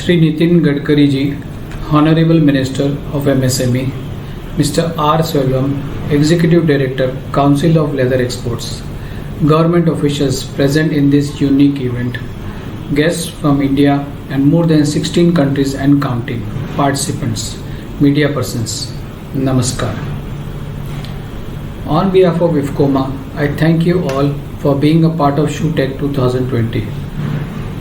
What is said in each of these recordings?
Shri Nitin Gadkari ji, Honorable Minister of MSME, Mr. R. Selvam, Executive Director, Council of Leather Exports, government officials present in this unique event, guests from India and more than 16 countries and counting, participants, media persons, Namaskar. On behalf of IFCOMA, I thank you all for being a part of Shoetech 2020.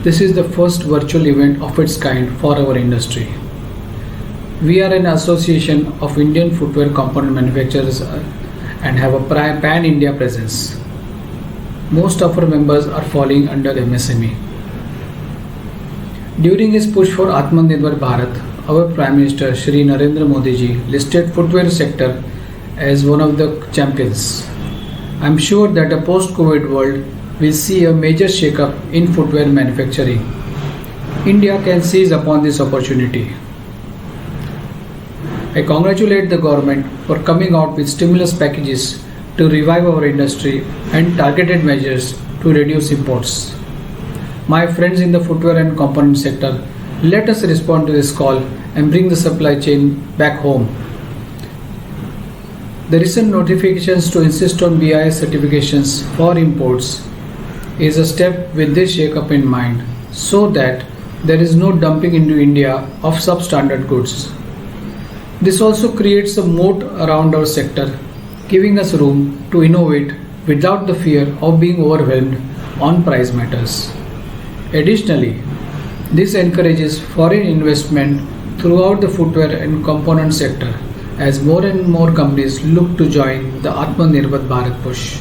This is the first virtual event of its kind for our industry. We are an association of Indian footwear component manufacturers and have a pan-India presence. Most of our members are falling under MSME. During his push for Atmanirbhar Bharat, our Prime Minister Shri Narendra Modi ji listed footwear sector as one of the champions. I am sure that a post-COVID world will see a major shake-up in footwear manufacturing. India can seize upon this opportunity. I congratulate the government for coming out with stimulus packages to revive our industry and targeted measures to reduce imports. My friends in the footwear and component sector, let us respond to this call and bring the supply chain back home. The recent notifications to insist on BIS certifications for imports is a step with this shake-up in mind, so that there is no dumping into India of substandard goods. This also creates a moat around our sector, giving us room to innovate without the fear of being overwhelmed on price matters. Additionally, this encourages foreign investment throughout the footwear and component sector as more and more companies look to join the Atmanirbhar Bharat push.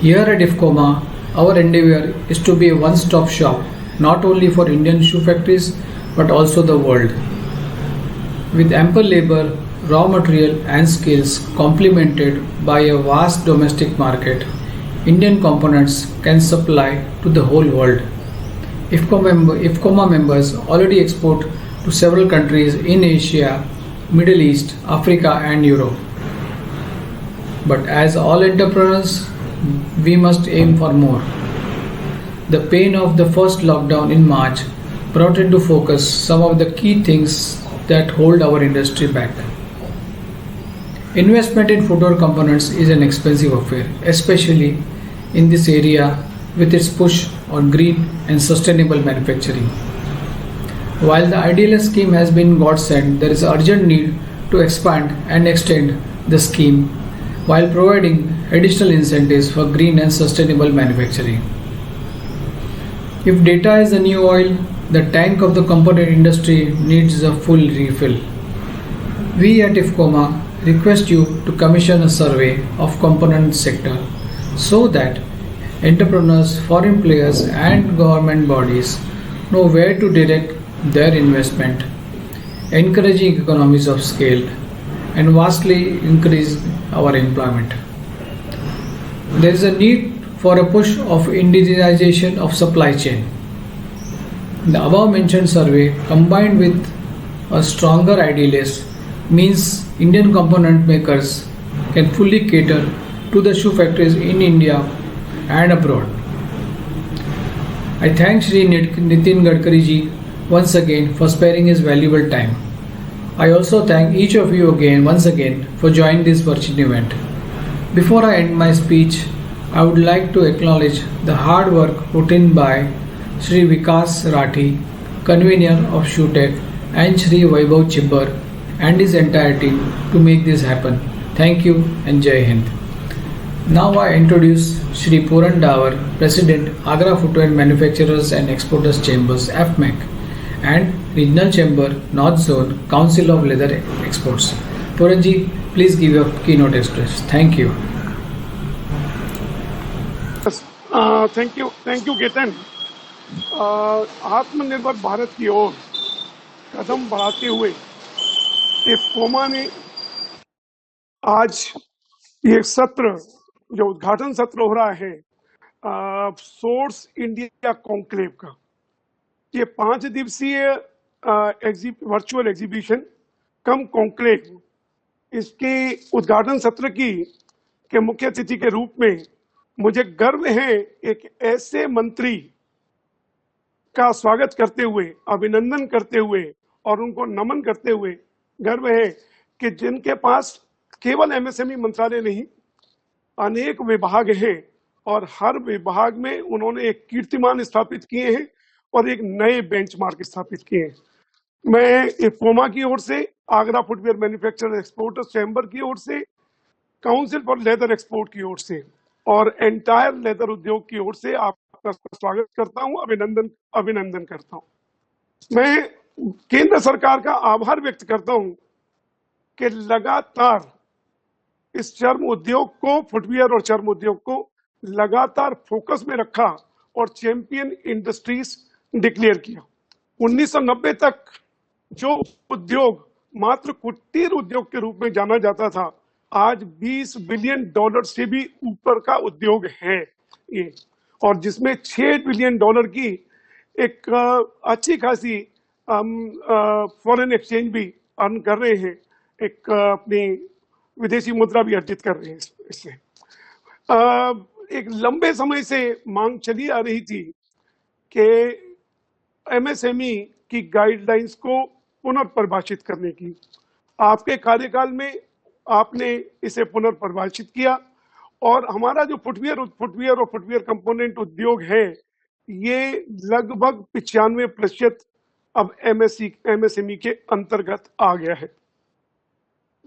Here at IFCOMA, our endeavor is to be a one-stop shop not only for Indian shoe factories but also the world. With ample labor, raw material and skills complemented by a vast domestic market, Indian components can supply to the whole world. IFCOMA members already export to several countries in Asia, Middle East, Africa and Europe. But as all entrepreneurs, we must aim for more. The pain of the first lockdown in March brought into focus some of the key things that hold our industry back. Investment in footwear components is an expensive affair, especially in this area with its push on green and sustainable manufacturing. While the IDLS scheme has been godsend, there is urgent need to expand and extend the scheme while providing additional incentives for green and sustainable manufacturing. If data is the new oil, the tank of the component industry needs a full refill. We at IFCOMA request you to commission a survey of component sector so that entrepreneurs, foreign players and government bodies know where to direct their investment, encouraging economies of scale and vastly increase our employment. There is a need for a push of indigenization of supply chain. The above mentioned survey combined with a stronger IDLS means Indian component makers can fully cater to the shoe factories in India and abroad. I thank Shri Nitin Gadkari ji once again for sparing his valuable time. I also thank each of you once again for joining this virtual event. Before I end my speech, I would like to acknowledge the hard work put in by Shri Vikas Rathi, convener of Shoetech, and Shri Vaibhav Chibbar and his entire team to make this happen. Thank you and Jai Hind. Now I introduce Shri Puran Dawar, President, Agra Footwear Manufacturers and Exporters Chambers, AFMEC, and Regional Chamber, North Zone, Council of Leather Exports. Puranji, please give your keynote address. Thank you. Thank you, Ketan. आत्मनिर्भर भारत की ओर कदम बढ़ाते हुए इफ्कोमा ने आज ये सत्र जो उद्घाटन सत्र हो रहा है सोर्स इंडिया कॉन्क्लेव का, ये 5 दिवसीय वर्चुअल एग्जीबिशन कम कॉन्क्लेव, इसके उद्घाटन सत्र के मुख्य अतिथि के रूप में मुझे गर्व है एक ऐसे मंत्री का स्वागत करते हुए, अभिनंदन करते हुए और उनको नमन करते हुए गर्व है कि जिनके पास केवल एमएसएमई मंत्रालय नहीं, अनेक विभाग हैं और हर विभाग में उन्होंने एक कीर्तिमान स्थापित किए हैं और एक नए बेंचमार्क स्थापित किए हैं। मैं इफोमा की ओर से, Agra footwear manufacturer exporters chamber की ओर से, काउंसिल फॉर लेदर एक्सपोर्ट की ओर से और एंटायर लेदर उद्योग की ओर से आपका स्वागत करता हूं, अभिनंदन करता हूं। मैं केंद्र सरकार का आभार व्यक्त करता हूं कि लगातार इस चर्म उद्योग को, फुटवियर और चर्म उद्योग को लगातार फोकस में रखा और चैंपियन इंडस्ट्रीज डिक्लेयर किया। 1990 तक जो उद्योग मात्र कुटीर उद्योग के रूप में जाना जाता था, आज $20 बिलियन से भी ऊपर का उद्योग है ये, और जिसमें $6 बिलियन की एक अच्छी खासी फॉरेन एक्सचेंज भी अर्न कर रहे हैं, एक अपनी विदेशी मुद्रा भी अर्जित कर रहे हैं इससे। एक लंबे समय से मांग चली आ रही थी कि एमएसएमई की गाइडलाइंस को पुनर्परिभाषित करने की। आपके कार्यकाल में आपने इसे पुनर्परिभाषित किया और हमारा जो फुटवियर और फुटवियर कंपोनेंट उद्योग है, ये लगभग 95% अब एमएसएमई के अंतर्गत आ गया है।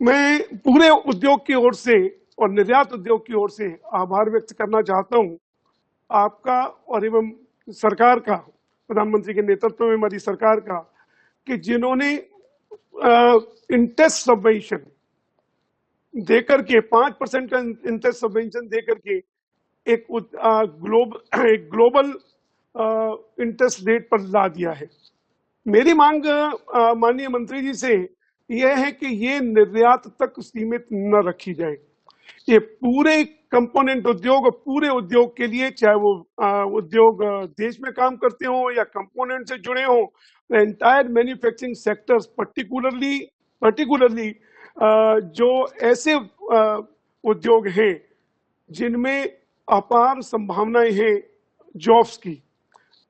मैं पूरे उद्योग की ओर से और निर्यात उद्योग की ओर से आभार व्यक्त करना चाहता हूं आपका और एवं सरकार का, प्रधानमंत्री के नेतृत्व में हमारी सरकार का, कि जिन्होंने इंटरेस्ट सबवेंशन देकर के 5% का इंटरेस्ट सबवेंशन देकर के एक ग्लोबल इंटरेस्ट रेट पर ला दिया है। मेरी मांग माननीय मंत्री जी से यह है कि ये निर्यात तक सीमित न रखी जाए। ये पूरे कंपोनेंट उद्योग और पूरे उद्योग के लिए, चाहे वो उद्योग देश में काम करते हो या कंपोनेंट से जुड़े हो, एंटायर मैन्युफैक्चरिंग सेक्टर्स पर्टिकुलरली जो ऐसे उद्योग हैं जिनमें अपार संभावनाएं हैं जॉब्स की,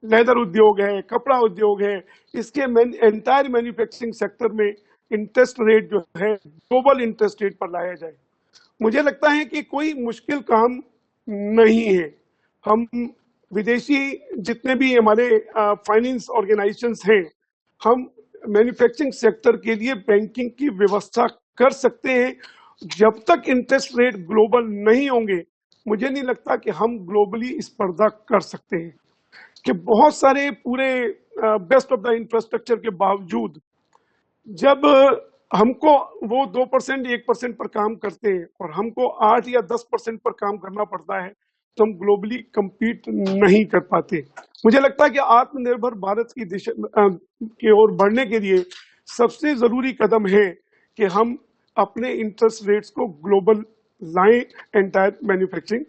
लेदर उद्योग है, कपड़ा उद्योग है, इसके एंटायर मैन्युफैक्चरिंग सेक्टर में इंटरेस्ट रेट जो है ग्लोबल इंटरेस्ट रेट पर लाया जाए। मुझे लगता है कि कोई मुश्किल काम नहीं है। हम विदेशी जितने भी हमारे फाइनेंस ऑर्गेनाइजेशंस हैं, हम मैन्युफैक्चरिंग सेक्टर के लिए बैंकिंग की व्यवस्था कर सकते हैं। जब तक इंटरेस्ट रेट ग्लोबल नहीं होंगे, मुझे नहीं लगता कि हम ग्लोबली स्पर्धा कर सकते हैं। कि बहुत सारे पूरे बेस्ट ऑफ द इंफ्रास्ट्रक्चर के बावजूद जब हमको वो 2% 1% पर काम करते हैं और हमको 8 या 10% पर काम करना पड़ता है, तो हम ग्लोबली compete नहीं कर पाते। मुझे लगता है कि आत्मनिर्भर भारत की दिशा की ओर बढ़ने के लिए सबसे जरूरी कदम है कि हम अपने इंटरेस्ट रेट्स को ग्लोबल लाएं एंटायर मैन्युफैक्चरिंग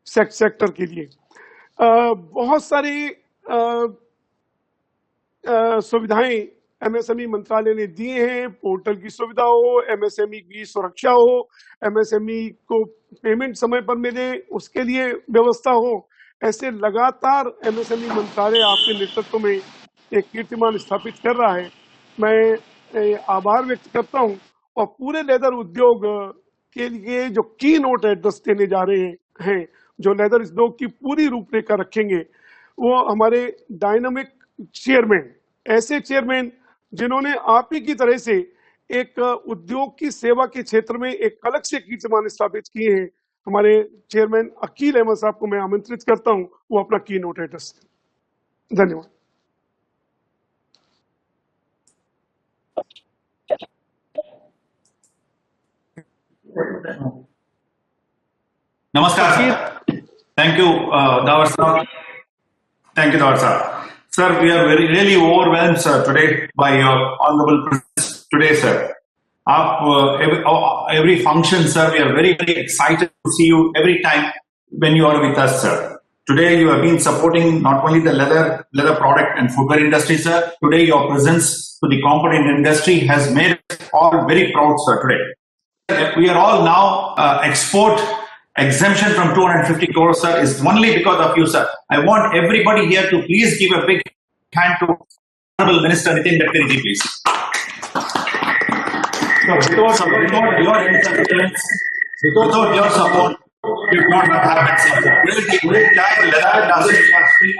सेक्टर के लिए। बहुत सारी सुविधाएं एमएसएमई मंत्रालय ने दिए हैं, पोर्टल की सुविधा हो, एमएसएमई की सुरक्षा हो, एमएसएमई को पेमेंट समय पर मिले उसके लिए व्यवस्था हो। ऐसे लगातार एमएसएमई मंत्रालय आपके नेतृत्व में एक कीर्तिमान स्थापित कर रहा है। मैं आभार व्यक्त करता हूं और पूरे लेदर उद्योग के लिए जो की नोट एड्रेस देने जा रहे हैं, जो लेदर उद्योग की पूरी रूपरेखा रखेंगे, वो हमारे डायनामिक चेयरमैन, ऐसे चेयरमैन जिन्होंने आप ही की तरह से एक उद्योग की सेवा के क्षेत्र में एक अलग से कीर्तिमान स्थापित किए हैं, हमारे चेयरमैन अकील अहमद साहब को मैं आमंत्रित करता हूं, वो अपना की नोट एड्रेस। धन्यवाद। नमस्कार sir. Thank you, Dawar sir. Thank you, Dawar sir. Sir, we are really overwhelmed, sir, today by your honorable presence today, sir. Every function, sir, we are very excited to see you every time when you are with us, sir. Today, you have been supporting not only the leather product and footwear industry, sir. Today, your presence to the component industry has made us all very proud, sir, today. We are all now export exemption from 250 crores, sir, is only because of you, sir. I want everybody here to please give a big hand to Honorable Minister Nitin Gadkari ji, please. Without your interference, without your support, it would not have happened, sir. Really, the entire leather industry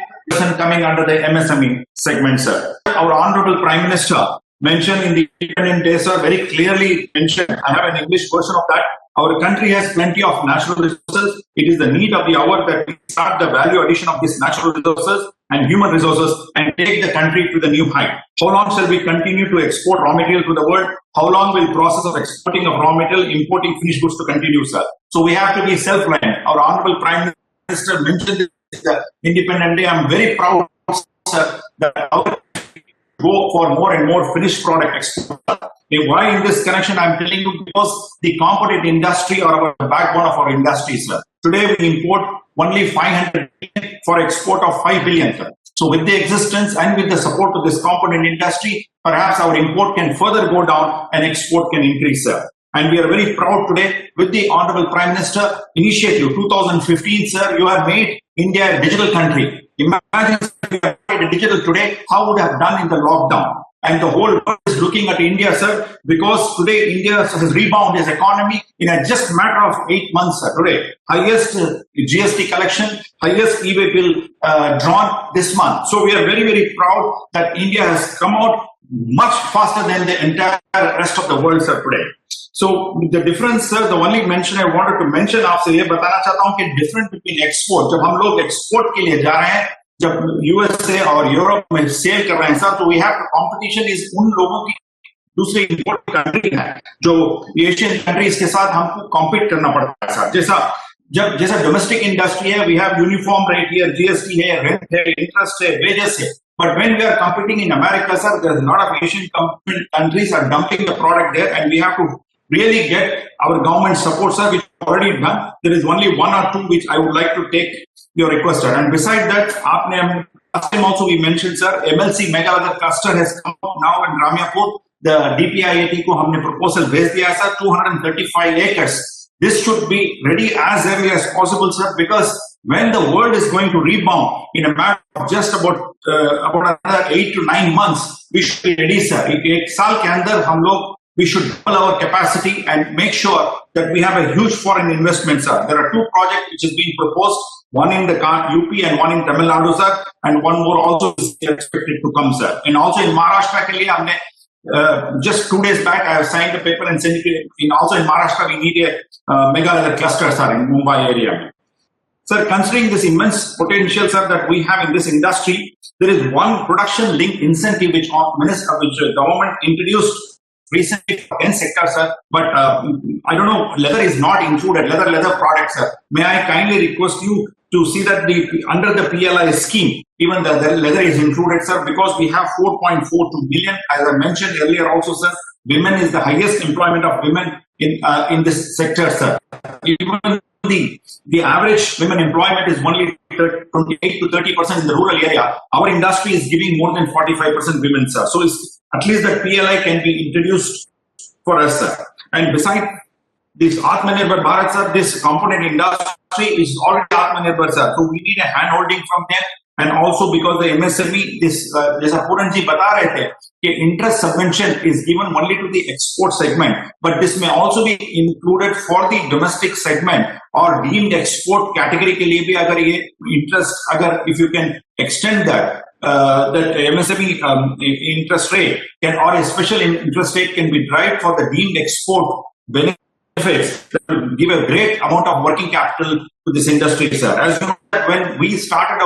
coming under the MSME segment, sir. Our Honorable Prime Minister mentioned in the Independent Day, sir, very clearly mentioned. I have an English version of that. Our country has plenty of natural resources. It is the need of the hour that we start the value addition of these natural resources and human resources and take the country to the new height. How long shall we continue to export raw material to the world? How long will process of exporting of raw material, importing finished goods to continue, sir? So we have to be self-reliant. Our Honorable Prime Minister mentioned this the Independent Day. I'm very proud, sir, that our go for more and more finished product export. Why in this connection I'm telling you? Because the component industry or our backbone of our industry, sir. Today we import only 500 billion for export of 5 billion. Sir. So with the existence and with the support of this component industry, perhaps our import can further go down and export can increase, sir. And we are very proud today with the Honorable Prime Minister initiative 2015, sir. You have made India a digital country. Imagine if you had made digital today, how would have done in the lockdown? And the whole world is looking at India, sir, because today India has rebounded its economy in a just matter of 8 months, sir. Today, highest GST collection, highest e-way bill drawn this month. So we are very, very proud that India has come out much faster than the entire rest of the world, sir, today. So the difference, sir, the only mention I wanted to mention आपसे ये बताना चाहता हूँ कि difference between export, जब हम लोग export के लिए जा रहे हैं, जब USA और यूरोप में सेल कर रहे हैं, सर, तो we have competition is उन लोगों की दूसरी import country है, जो एशियन countries के साथ हमको compete करना पड़ता है, सर. जैसा domestic industry है, we have uniform rate here, GST है, rent है, interest है, wages है. But when we are competing in America, sir, there's a lot of Asian countries are dumping the product there, and we have to really get our government support, sir, which is already done. There is only one or two which I would like to take your request, sir. And beside that, last time also we mentioned, sir, MLC Mega Leather Cluster has come up now in Ramiapur. The DPIAT को हमने proposal भेज दिया, sir, 235 acres. This should be ready as early as possible, sir, because when the world is going to rebound in a matter of just about another 8 to 9 months, we should be ready, sir. एक साल के अंदर हम लोग we should double our capacity and make sure that we have a huge foreign investment, sir. There are two projects which is being proposed, one in the UP and one in Tamil Nadu, sir, and one more also is expected to come, sir. And also in Maharashtra के लिए हमने just 2 days back I have signed a paper and sent it. Also in Maharashtra we need a mega leather cluster, sir, in Mumbai area. Sir, considering this immense potential, sir, that we have in this industry, there is one production-linked incentive which government introduced recently for 10 sectors, sir, but I don't know, leather is not included, leather products, sir. May I kindly request you to see that under the PLI scheme, even the leather is included, sir, because we have 4.42 million, as I mentioned earlier also, sir, women is the highest employment of women in this sector, sir. Even the average women employment is only 28 to 30% in the rural area. Our industry is giving more than 45% women, sir. So at least that PLI can be introduced for us, sir. And beside this Atmanirbhar Bharat, sir, this component industry is already Atmanirbhar, sir. So we need a hand holding from them. And also because the MSME, जैसा पूरन जी बता रहे थे कि interest subvention is given only to the export segment, but this may also be included for the domestic segment or deemed export category के लिए भी अगर ये interest, if you can extend that MSME interest rate or a special interest rate can be derived for the deemed export benefits that will give a great amount of working capital to this industry, sir. As you know, when we started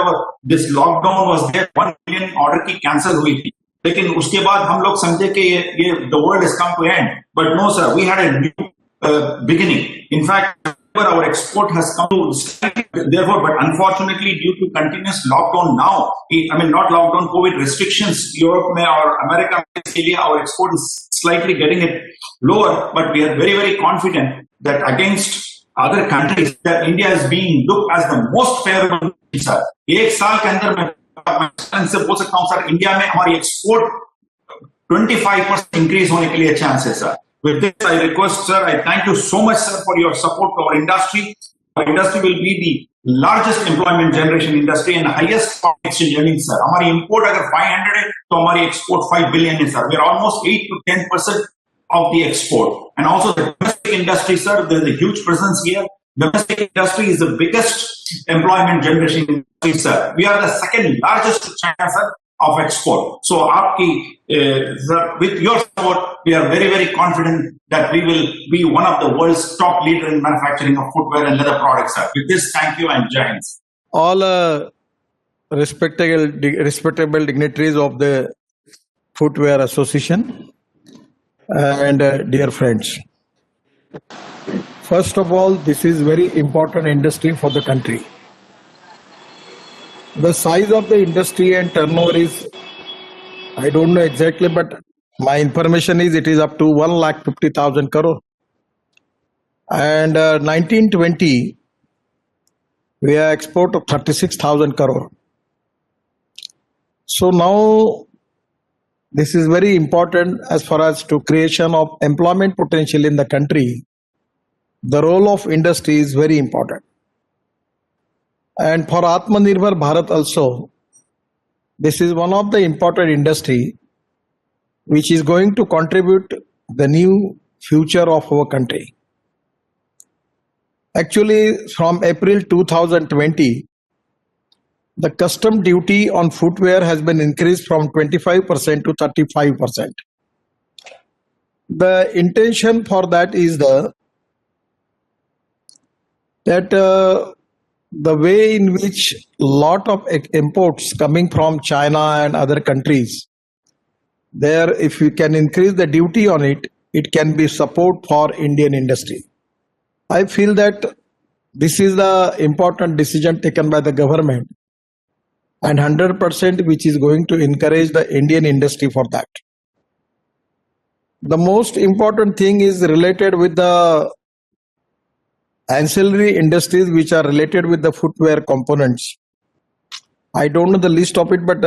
this lockdown was there, 1 million order की cancel हुई थी. लेकिन उसके बाद हम लोग समझे कि the world has come to end. But no, sir, we had a new beginning. In fact, our export has come to therefore, but unfortunately, due to continuous lockdown now, I mean not lockdown, COVID restrictions, Europe में और America के लिए our export is slightly getting it lower. But we are very, very confident that against other countries, that India is being looked as the most favorable. Sir, एक साल के अंदर मैं से बोल सकता हूँ सर, इंडिया में हमारी एक्सपोर्ट 25% इंक्रीज होने के लिए चांस है, sir. With this, I request, sir, I thank you so much, sir, for your support to our industry. Our industry will be largest employment generation industry and highest foreign exchange earnings, sir. हमारी import अगर 500 है तो हमारी export 5 billion है, sir. We are almost 8 to 10% of the export. And also the domestic industry, sir, there is a huge presence here. Domestic industry is the biggest employment generation industry, sir. We are the second largest to China, sir, of export. So sir, with your support, we are very, very confident that we will be one of the world's top leader in manufacturing of footwear and leather products, sir. With this, thank you and Jai Hind. All respectable dignitaries of the Footwear Association and dear friends. First of all, this is very important industry for the country. The size of the industry and turnover is, I don't know exactly, but my information is it is up to 1,50,000 crore. And 1920, we are export of 36,000 crore. So now this is very important as far as to creation of employment potential in the country. The role of industry is very important. And for Atmanirbhar Bharat also, this is one of the important industry which is going to contribute the new future of our country. Actually, from April 2020, the custom duty on footwear has been increased from 25% to 35%. The intention for that is that the way in which lot of imports coming from China and other countries, there if you can increase the duty on it, it can be support for Indian industry. I feel that this is the important decision taken by the government and 100% which is going to encourage the Indian industry for that. The most important thing is related with the ancillary industries which are related with the footwear components. I don't know the list of it, but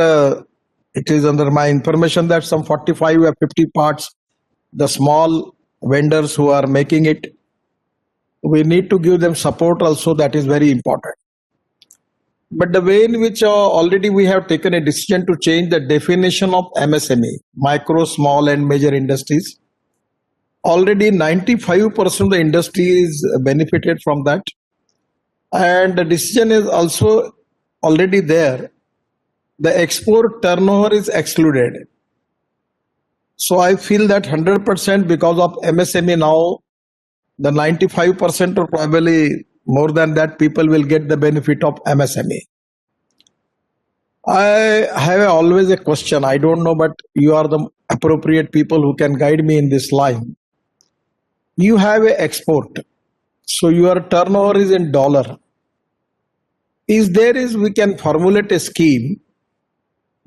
it is under my information that some 45 or 50 parts, the small vendors who are making it, we need to give them support also. That is very important. But the way in which already we have taken a decision to change the definition of MSME, micro, small and major industries. Already 95% of the industry is benefited from that. And the decision is also already there. The export turnover is excluded. So I feel that 100% because of MSME now, the 95% or probably more than that people will get the benefit of MSME. I have always a question. I don't know, but you are the appropriate people who can guide me in this line. You have an export, so your turnover is in dollar. We can formulate a scheme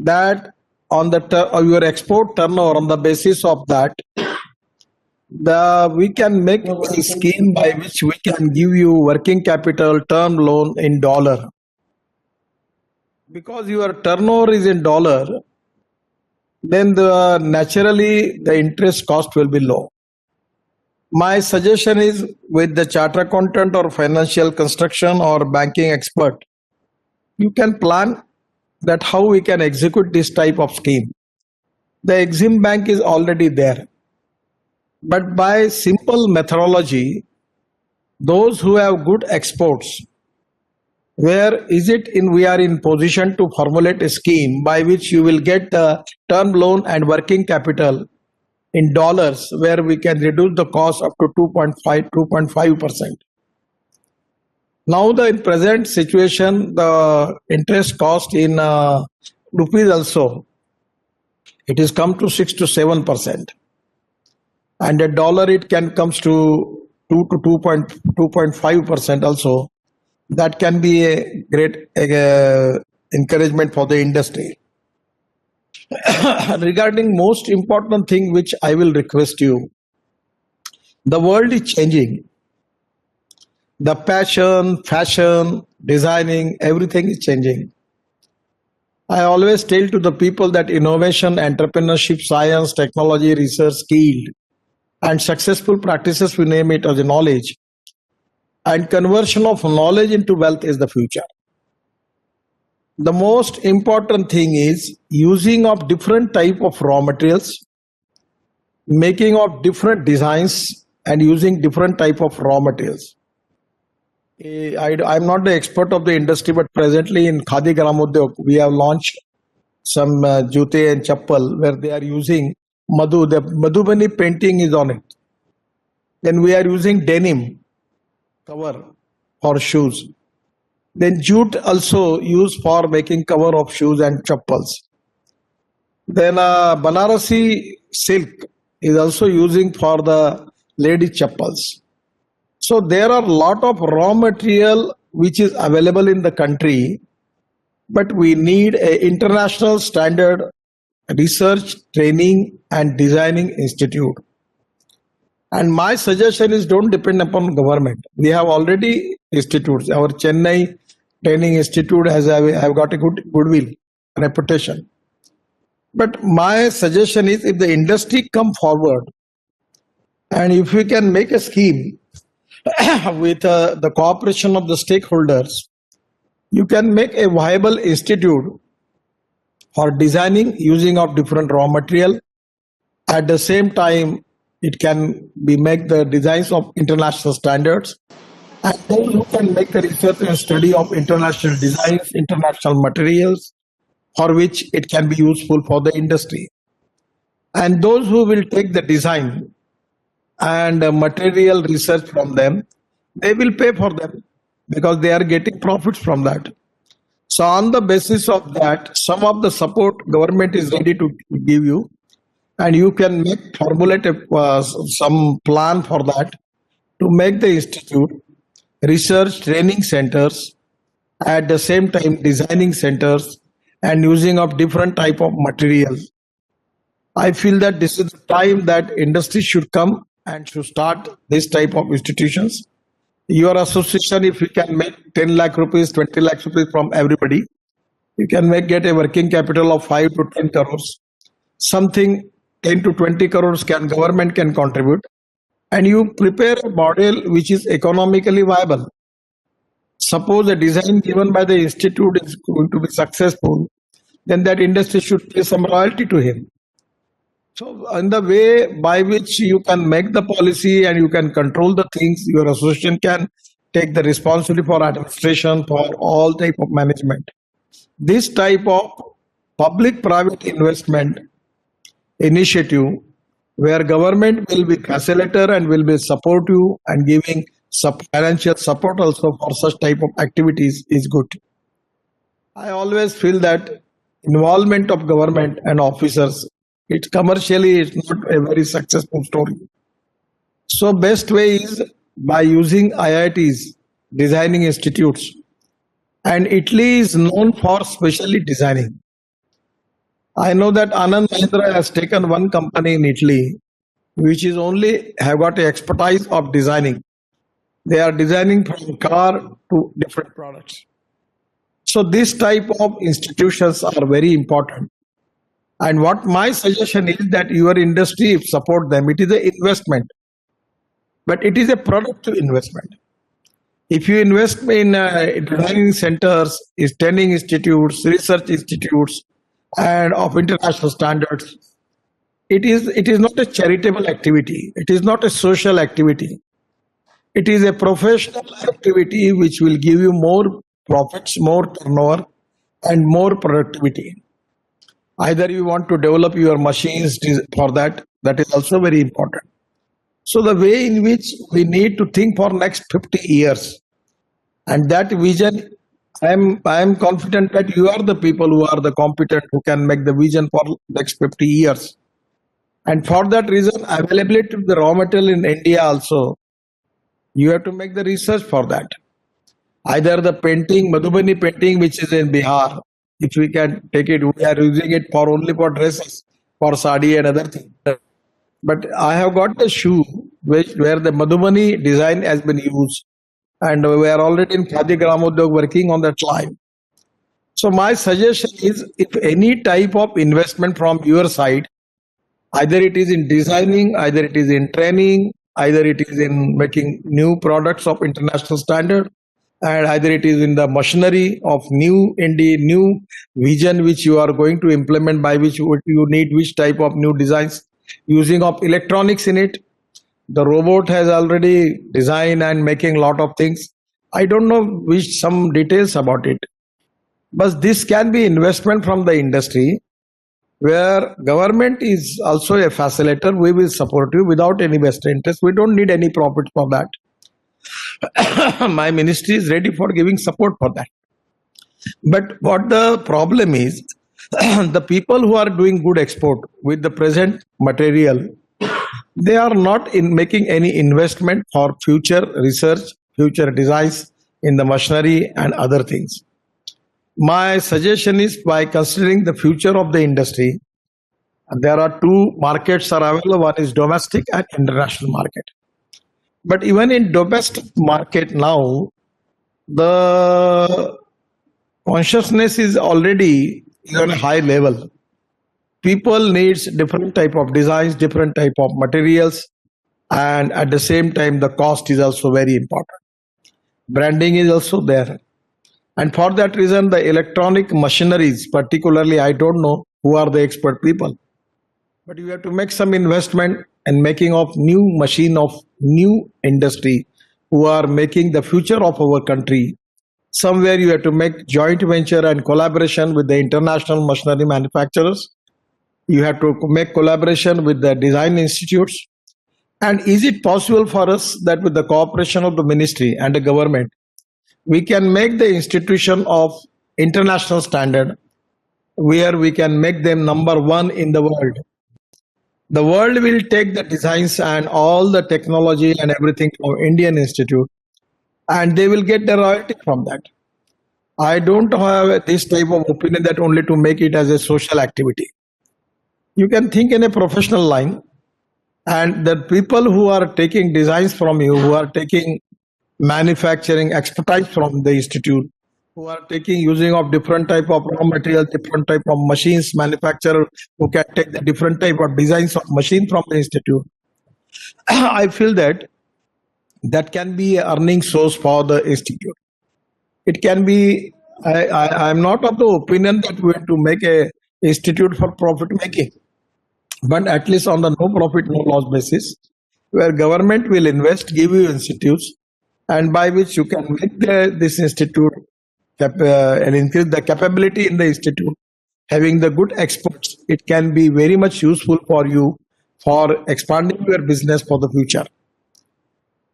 that on the your export turnover, on the basis of that, we can make a scheme by which we can give you working capital term loan in dollar. Because your turnover is in dollar, then naturally the interest cost will be low. My suggestion is with the charter accountant or financial construction or banking expert, you can plan that how we can execute this type of scheme. The Exim Bank is already there. But by simple methodology, those who have good exports, where is it in we are in position to formulate a scheme by which you will get the term loan and working capital in dollars, where we can reduce the cost up to 2.5%. Now the present situation, the interest cost in rupees also, it is come to 6 to 7%. And a dollar it can comes to 2 to 2.5% also. That can be a great encouragement for the industry. Regarding most important thing which I will request you, the world is changing. The passion, fashion, designing, everything is changing. I always tell to the people that innovation, entrepreneurship, science, technology, research, skill, and successful practices, we name it as a knowledge. and conversion of knowledge into wealth is the future. The most important thing is using of different type of raw materials, making of different designs and using different type of raw materials. I'm not the expert of the industry, but presently in Khadi Gramodyog, we have launched some jute and chappal where they are using Madhu. The Madhubani painting is on it. Then we are using denim cover for shoes. Then jute also used for making cover of shoes and chappals. Then Banarasi silk is also using for the lady chappals. So there are a lot of raw material which is available in the country, but we need an international standard research, training and designing institute. And my suggestion is don't depend upon government. We have already institutes. Our Chennai Training Institute have got a goodwill, reputation. But my suggestion is if the industry come forward and if we can make a scheme with the cooperation of the stakeholders, you can make a viable institute for designing using of different raw material. At the same time, it can be make the designs of international standards, and then you can make the research and study of international designs, international materials, for which it can be useful for the industry. And those who will take the design and material research from them, they will pay for them because they are getting profits from that. So on the basis of that, some of the support government is ready to give you, and you can formulate some plan for that to make the institute research training centers, at the same time designing centers and using of different type of materials. I feel that this is the time that industry should come and should start this type of institutions. Your association, if you can make 10 lakh rupees, 20 lakh rupees from everybody, you can get a working capital of 5 to 10 crores. Something 10 to 20 crores government can contribute, and you prepare a model which is economically viable. Suppose a design given by the institute is going to be successful, then that industry should pay some royalty to him. So in the way by which you can make the policy and you can control the things, your association can take the responsibility for administration, for all type of management. This type of public-private investment initiative where government will be facilitator and will be support you and giving financial support also for such type of activities is good. I always feel that involvement of government and officers, it's commercially it's not a very successful story. So best way is by using IITs, designing institutes, and Italy is known for specially designing. I know that Anand Mahindra has taken one company in Italy which is only have got the expertise of designing. They are designing from car to different products. So this type of institutions are very important. And what my suggestion is that your industry, if support them, it is an investment, but it is a productive investment. If you invest in designing centers, training institutes, research institutes, and of international standards, it is not a charitable activity. It is not a social activity. It is a professional activity which will give you more profits, more turnover, and more productivity. Either you want to develop your machines for that is also very important. So the way in which we need to think for next 50 years, and that vision, I am confident that you are the people who are the competent who can make the vision for next 50 years. And for that reason, availability of the raw material in India also, you have to make the research for that. Either the painting, Madhubani painting, which is in Bihar, if we can take it, we are using it for only for dresses, for sari and other things. But I have got the shoe where the Madhubani design has been used, and we are already in Khadi Gramodyog working on that line. So my suggestion is, if any type of investment from your side, either it is in designing, either it is in training, Either it is in making new products of international standard, and either it is in the machinery of new vision which you are going to implement, by which you need which type of new designs, using of electronics in it. The robot has already designed and making lot of things. I don't know which some details about it, but this can be investment from the industry, where government is also a facilitator. We will support you without any vested interest. We don't need any profit for that. My ministry is ready for giving support for that. But what the problem is, the people who are doing good export with the present material, they are not in making any investment for future research, future designs in the machinery and other things. My suggestion is, by considering the future of the industry, there are two markets are available. One is domestic and international market. But even in domestic market now, the consciousness is already on a high level. People needs different type of designs, different type of materials, and at the same time the cost is also very important. Branding is also there. And for that reason, the electronic machineries, particularly, I don't know who are the expert people, but you have to make some investment in making of new machine of new industry who are making the future of our country. Somewhere you have to make joint venture and collaboration with the international machinery manufacturers. You have to make collaboration with the design institutes. And is it possible for us that with the cooperation of the ministry and the government, we can make the institution of international standard, where we can make them number one in the world? The world will take the designs and all the technology and everything from Indian Institute, and they will get the royalty from that. I don't have this type of opinion that only to make it as a social activity. You can think in a professional line, and the people who are taking designs from you, who are taking manufacturing expertise from the institute, who are taking using of different type of raw material, different type of machines, manufacturer who can take the different type of designs of machine from the institute. I feel that that can be an earning source for the institute. It can be, I'm not of the opinion that we have to make a institute for profit making, but at least on the no profit, no loss basis, where government will invest, give you institutes, and by which you can make this institute and increase the capability in the institute, having the good experts. It can be very much useful for you for expanding your business for the future.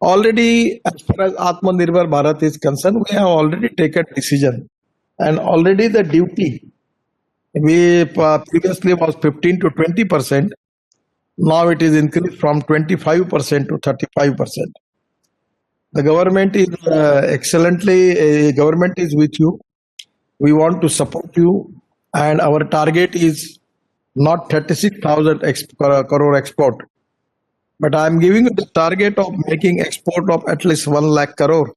Already, as far as Atmanirbhar Bharat is concerned, we have already taken decision, and already the duty we previously was 15 to 20%. Now it is increased from 25% to 35%. The government is government is with you. We want to support you, and our target is not 36,000 crore export, but I am giving you the target of making export of at least 1 lakh crore.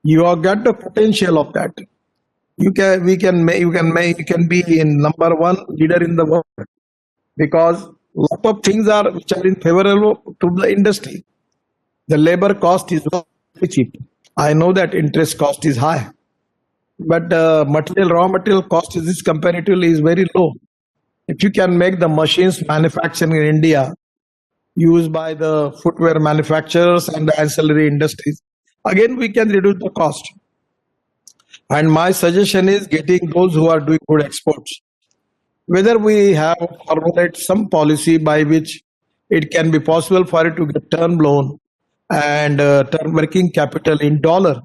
You have got the potential of that. You can be in number one leader in the world, because lot of things are which are in favorable to the industry. The labor cost is very cheap. I know that interest cost is high, but raw material cost is comparatively is very low. If you can make the machines manufactured in India used by the footwear manufacturers and the ancillary industries, again we can reduce the cost. And my suggestion is getting those who are doing good exports. Whether we have formulated some policy by which it can be possible for it to get term loan and term working capital in dollar.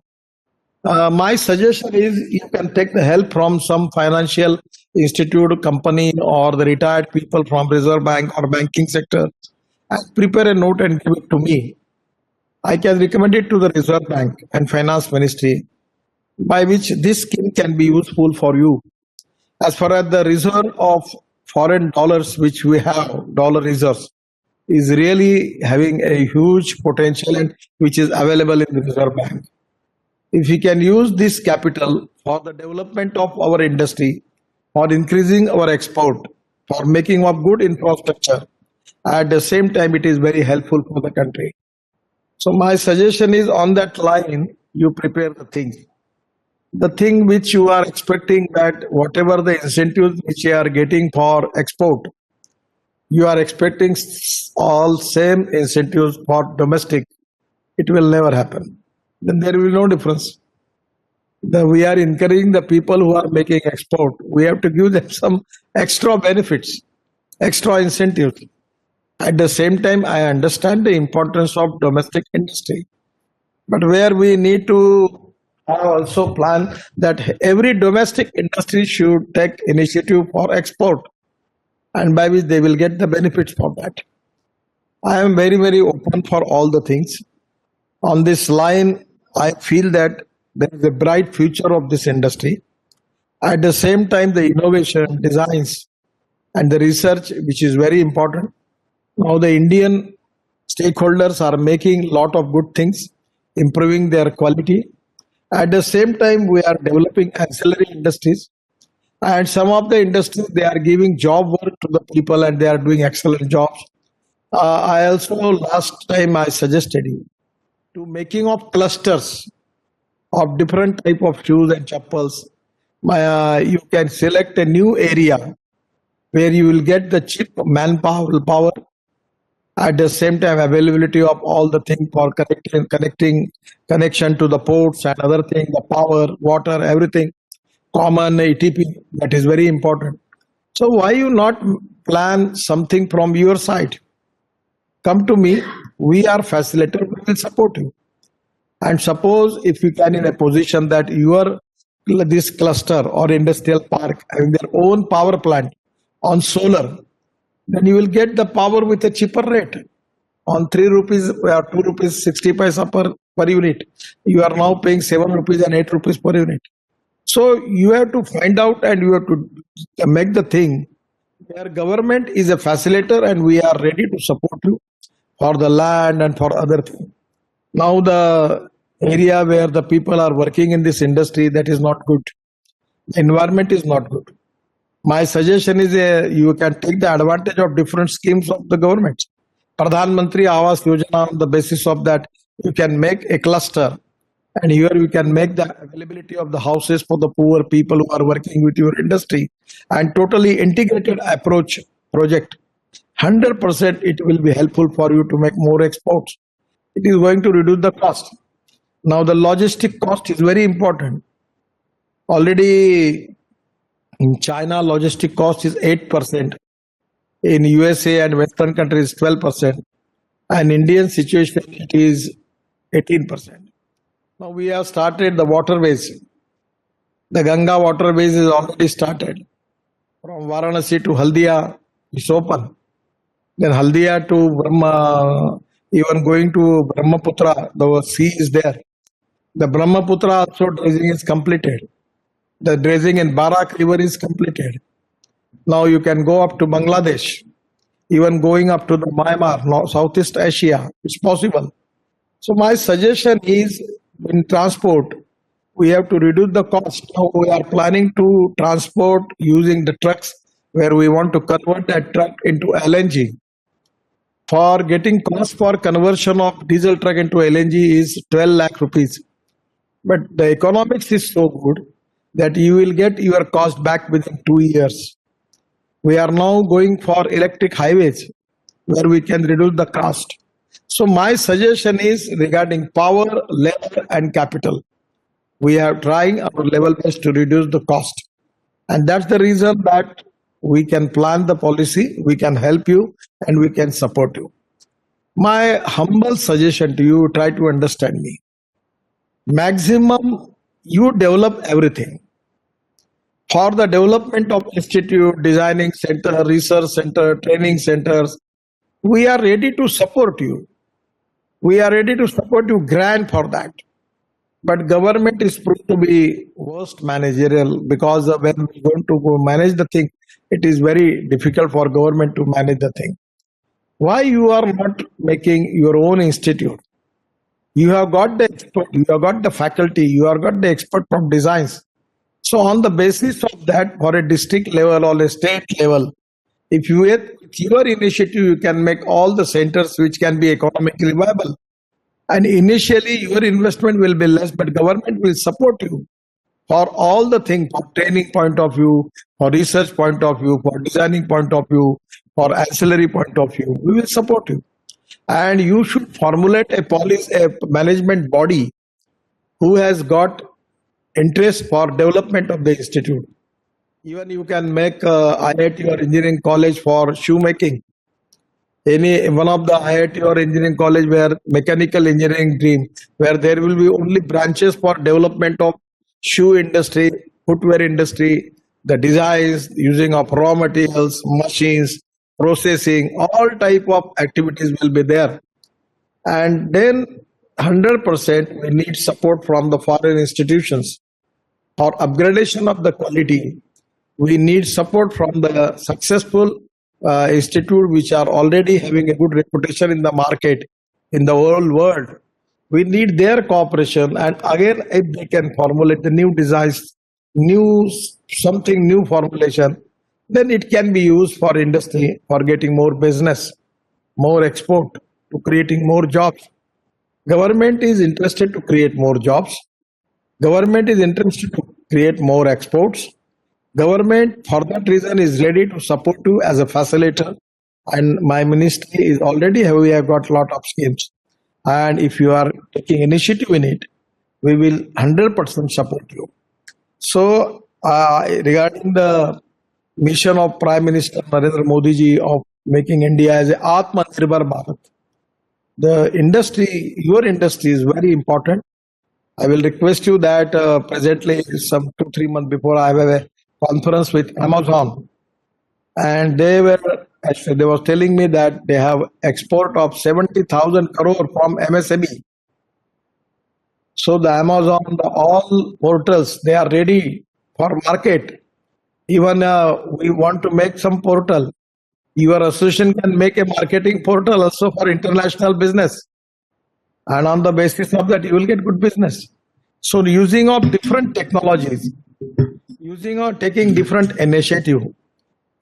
My suggestion is you can take the help from some financial institute, company, or the retired people from Reserve Bank or banking sector, and prepare a note and give it to me. I can recommend it to the Reserve Bank and Finance Ministry, by which this scheme can be useful for you. As far as the reserve of foreign dollars which we have, dollar reserves, is really having a huge potential and which is available in the Reserve Bank. If we can use this capital for the development of our industry, for increasing our export, for making of good infrastructure, At the same time, it is very helpful for the country. So my suggestion is on that line, you prepare the things. The thing which you are expecting that whatever the incentives which you are getting for export, you are expecting all same incentives for domestic. It will never happen. Then there will be no difference. We are encouraging the people who are making export. We have to give them some extra benefits, extra incentives. At the same time, I understand the importance of domestic industry, but where we need to also plan that every domestic industry should take initiative for export, and by which they will get the benefits for that. I am very, very open for all the things. On this line, I feel that there is a bright future of this industry. At the same time, the innovation, designs, and the research, which is very important. Now the Indian stakeholders are making a lot of good things, improving their quality. At the same time, we are developing ancillary industries. And some of the industries, they are giving job work to the people and they are doing excellent jobs. I also, last time I suggested you to making of clusters of different type of shoes and chappals. You can select a new area where you will get the cheap manpower, at the same time availability of all the things for connection to the ports and other things, the power, water, everything, common ETP, that is very important. So why you not plan something from your side? Come to me, we are facilitator, we will support you. And suppose if you can in a position that this cluster or industrial park having their own power plant on solar, then you will get the power with a cheaper rate. On 3 rupees or 2 rupees 60 paisa per unit, you are now paying 7 rupees and 8 rupees per unit. So you have to find out and you have to make the thing where government is a facilitator and we are ready to support you for the land and for other things. Now the area where the people are working in this industry, that is not good. The environment is not good. My suggestion is you can take the advantage of different schemes of the government. Pradhan Mantri Awas Yojana, on the basis of that, you can make a cluster. And here you can make the availability of the houses for the poor people who are working with your industry and totally integrated approach project. 100% it will be helpful for you to make more exports. It is going to reduce the cost. Now the logistic cost is very important. Already in China, logistic cost is 8%. In USA and Western countries, 12%. And Indian situation, it is 18%. Now we have started the waterways. The Ganga waterways is already started. From Varanasi to Haldia, it's open. Then Haldia to Brahma, even going to Brahmaputra, the sea is there. The Brahmaputra also dredging is completed. The dredging in Barak river is completed. Now you can go up to Bangladesh, even going up to the Myanmar, Southeast Asia, it's possible. So my suggestion is in transport, we have to reduce the cost. Now we are planning to transport using the trucks where we want to convert that truck into LNG. For getting cost for conversion of diesel truck into LNG is 12 lakh rupees. But the economics is so good that you will get your cost back within 2 years. We are now going for electric highways where we can reduce the cost. So my suggestion is regarding power, labor and capital. We are trying our level best to reduce the cost. And that's the reason that we can plan the policy, we can help you and we can support you. My humble suggestion to you, try to understand me. Maximum, you develop everything. For the development of institute, designing center, research center, training centers, we are ready to support you. We are ready to support you grant for that. But government is proved to be worst managerial because when we want to go manage the thing, it is very difficult for government to manage the thing. Why you are not making your own institute? You have got the expert, you have got the faculty, you have got the expert from designs. So on the basis of that, for a district level or a state level, If you with your initiative, you can make all the centers which can be economically viable. And initially, your investment will be less, but government will support you for all the things, for training point of view, for research point of view, for designing point of view, for ancillary point of view. We will support you. And you should formulate a policy, a management body who has got interest for development of the institute. Even you can make IIT or engineering college for shoemaking. Any one of the IIT or engineering college where mechanical engineering dream, where there will be only branches for development of shoe industry, footwear industry, the designs, using of raw materials, machines, processing, all type of activities will be there. And then 100% we need support from the foreign institutions for upgradation of the quality. We need support from the successful institute which are already having a good reputation in the market, in the whole world. We need their cooperation, and again, if they can formulate the new designs, something new formulation, then it can be used for industry, for getting more business, more export, to creating more jobs. Government is interested to create more jobs. Government is interested to create more exports. Government, for that reason, is ready to support you as a facilitator. And my ministry is already, we have got a lot of schemes. And if you are taking initiative in it, we will 100% support you. So, regarding the mission of Prime Minister Narendra Modi ji of making India as a Atmanirbhar Bharat, the industry, your industry is very important. I will request you that presently, some 2-3 months before, I have a conference with Amazon, and they was telling me that they have export of 70,000 crore from MSME. So the Amazon, all portals, they are ready for market. Even we want to make some portal. Your association can make a marketing portal also for international business. And on the basis of that, you will get good business. So using of different technologies, using or taking different initiative,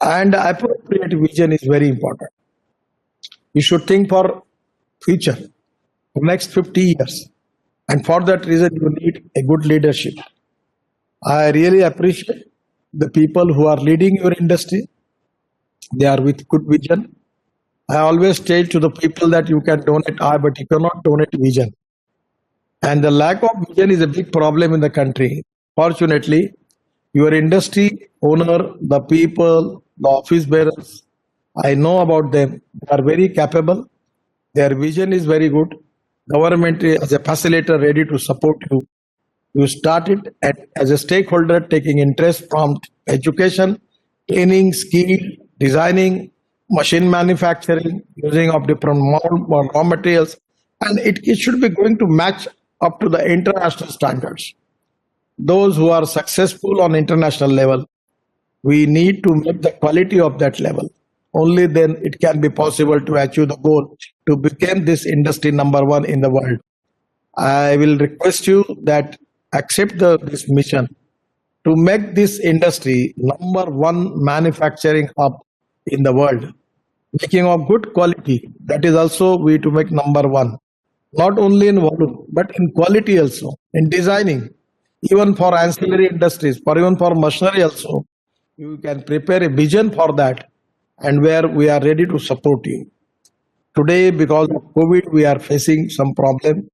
and appropriate vision is very important. You should think for future, for next 50 years. And for that reason, you need a good leadership. I really appreciate the people who are leading your industry. They are with good vision. I always tell to the people that you can donate eye, but you cannot donate vision. And the lack of vision is a big problem in the country. Fortunately, your industry owner, the people, the office bearers, I know about them. They are very capable. Their vision is very good. Government as a facilitator ready to support you. You started as a stakeholder taking interest from education, training, skill, designing, machine manufacturing, using of different raw materials, and it should be going to match up to the international standards. Those who are successful on international level, we need to make the quality of that level. Only then it can be possible to achieve the goal to become this industry number one in the world. I will request you that accept this mission to make this industry number one manufacturing hub in the world. Making of good quality, that is also we to make number one. Not only in volume, but in quality also, in designing, even for ancillary industries, for even for machinery also. You can prepare a vision for that, and where we are ready to support you. Today, because of COVID, we are facing some problem.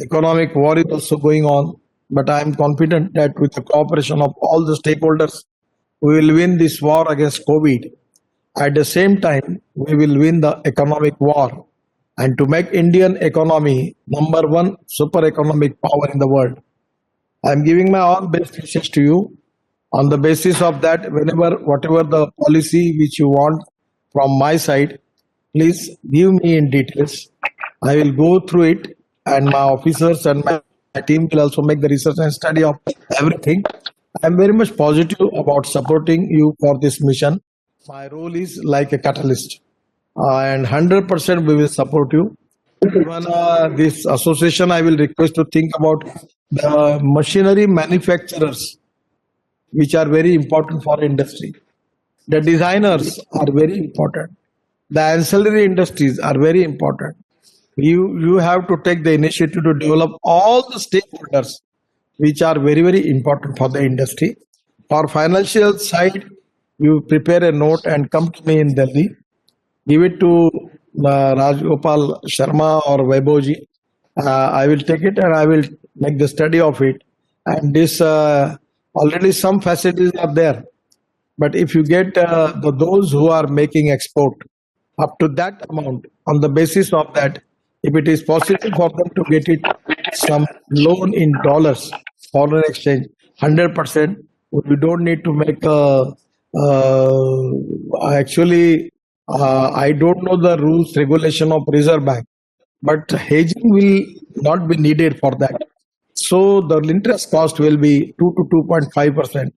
Economic war is also going on, but I am confident that with the cooperation of all the stakeholders, we will win this war against COVID. At the same time, we will win the economic war, and to make Indian economy number one super economic power in the world. I am giving my all best wishes to you. On the basis of that, whatever the policy which you want from my side, please give me in details. I will go through it, and my officers and my team will also make the research and study of everything. I am very much positive about supporting you for this mission. My role is like a catalyst, and 100% we will support you. Even this association, I will request to think about the machinery manufacturers, which are very important for industry. The designers are very important. The ancillary industries are very important. You have to take the initiative to develop all the stakeholders which are very, very important for the industry. For financial side, you prepare a note and come to me in Delhi. Give it to Rajgopal Sharma or Vaibhavji. I will take it and I will make the study of it. And this already some facilities are there. But if you get those who are making export up to that amount, on the basis of that, if it is possible for them to get it some loan in dollars, foreign exchange, 100%, we don't need to make actually, I don't know the rules, regulation of Reserve Bank, but hedging will not be needed for that. So the interest cost will be 2 to 2.5%,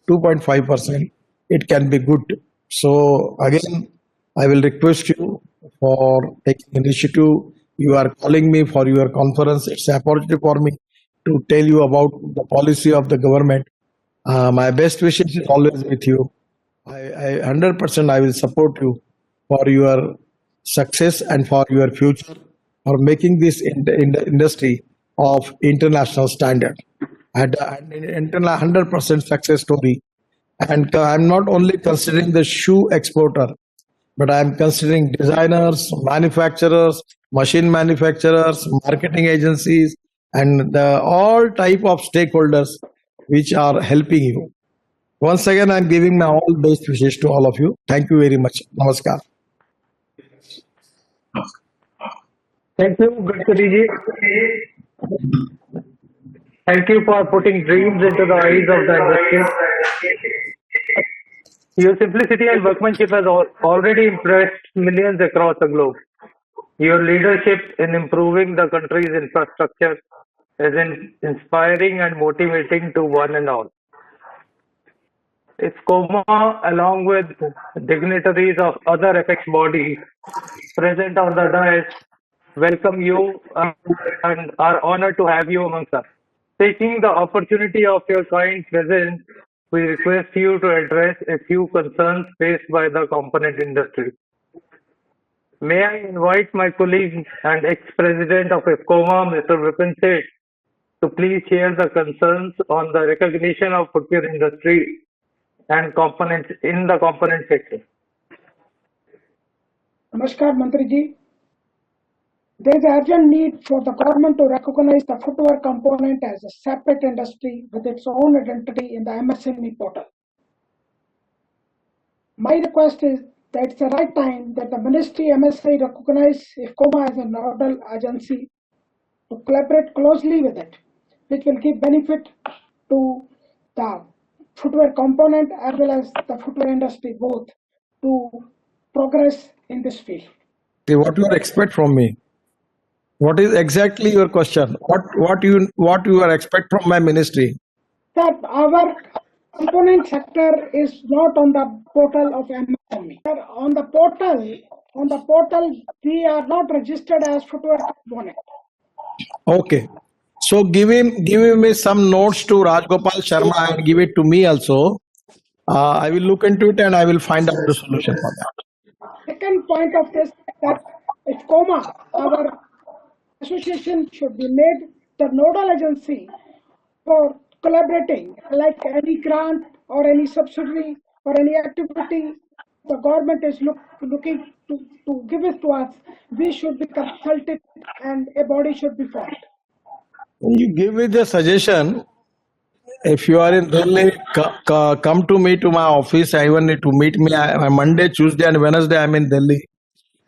2.5%. It can be good. So again, I will request you for taking initiative. You are calling me for your conference. It's an opportunity for me to tell you about the policy of the government. My best wishes is always with you. I 100% I will support you for your success and for your future, for making this in the industry of international standard and an 100% success story. And I'm not only considering the shoe exporter, but I'm considering designers, manufacturers, machine manufacturers, marketing agencies, and all type of stakeholders which are helping you. Once again, I'm giving my all best wishes to all of you. Thank you very much. Namaskar. Thank you, Gadkari ji. Thank you for putting dreams into the eyes of the industry. Your simplicity and workmanship has already impressed millions across the globe. Your leadership in improving the country's infrastructure is inspiring and motivating to one and all. IFCOMA, along with dignitaries of other apex bodies present on the dais, welcome you and are honored to have you amongst us. Taking the opportunity of your kind presence, we request you to address a few concerns faced by the component industry. May I invite my colleague and ex-president of IFCOMA, Mr. Vipin Seth, to please share the concerns on the recognition of footwear industry and components in the component sector. Namaskar, Mantri ji. There is urgent need for the government to recognize the footwear component as a separate industry with its own identity in the MSME portal. My request is that it's the right time that the Ministry MSI recognize IFCOMA as a nodal agency to collaborate closely with it, which will give benefit to the footwear component as well as the footwear industry both to progress in this field. What you expect from me? What is exactly your question? What you are expect from my ministry? That our component sector is not on the portal of MSME. On the portal, we are not registered as footwear component. Okay. So give me some notes to Rajgopal Sharma and give it to me also. I will look into it and I will find out the solution for that. Second point of this that IFCOMA, our association, should be made the nodal agency for collaborating, like any grant or any subsidy or any activity the government is looking to give it to us, we should be consulted and a body should be formed. You give me the suggestion. If you are in Delhi, come to me to my office. I even need to meet me. Monday, Tuesday, and Wednesday I'm in Delhi.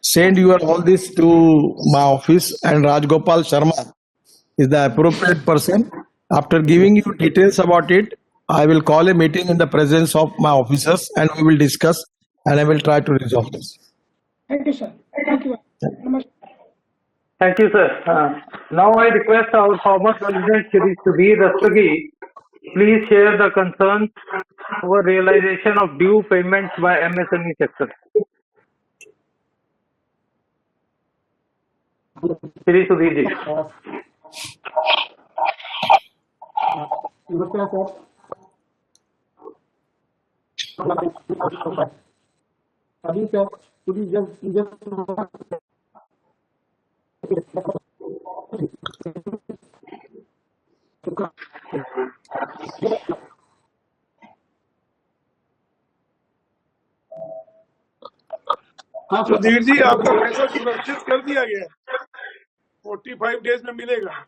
Send your all this to my office, and Rajgopal Sharma is the appropriate person. After giving you details about it, I will call a meeting in the presence of my officers, and we will discuss, and I will try to resolve this. Thank you, sir. Thank you. Namaskar. Thank you, sir. Now I request our former President Shri Sudhir Rastagi, please share the concerns over realization of due payments by MSME sector. Shri Sudhir ji. अभी sir पूरी जब हाँ sir Sudhir ji, आपका पैसा सुरक्षित कर दिया गया है, 45 डेज में मिलेगा।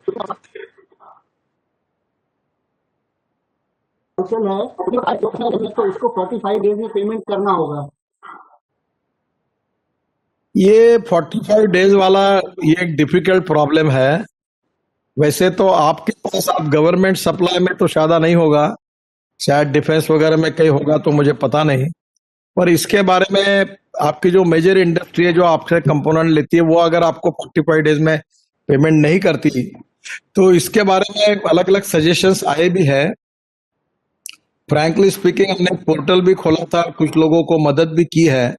क्वेश्चन है तो उसको 45 डेज में पेमेंट करना होगा। ये 45 डेज वाला ये एक डिफिकल्ट प्रॉब्लम है। वैसे तो आपके पास आप गवर्नमेंट सप्लाई में तो ज्यादा नहीं होगा, शायद डिफेंस वगैरह में कहीं होगा तो मुझे पता नहीं, पर इसके बारे में आपकी जो मेजर इंडस्ट्री है जो आपसे कंपोनेंट लेती है वो अगर आपको 45 डेज में पेमेंट नहीं करती तो इसके बारे में अलग अलग सजेशंस आए भी है। फ्रैंकली स्पीकिंग हमने पोर्टल भी खोला था, कुछ लोगों को मदद भी की है,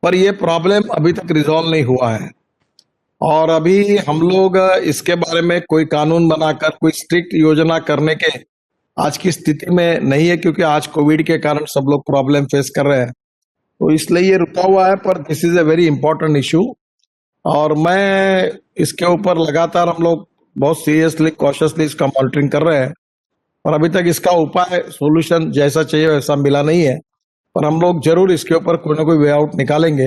पर ये प्रॉब्लम अभी तक रिजॉल्व नहीं हुआ है। और अभी हम लोग इसके बारे में कोई कानून बनाकर कोई स्ट्रिक्ट योजना करने के आज की स्थिति में नहीं है, क्योंकि आज कोविड के कारण सब लोग प्रॉब्लम फेस कर रहे हैं, तो इसलिए ये रुका हुआ है। पर this is a very important issue और मैं इसके ऊपर लगातार हम लोग बहुत सीरियसली कॉशियसली इसका मॉनिटरिंग कर रहे हैं, और अभी तक इसका उपाय सोल्यूशन जैसा चाहिए वैसा मिला नहीं है। पर हम लोग जरूर इसके ऊपर कोई ना कोई वे आउट निकालेंगे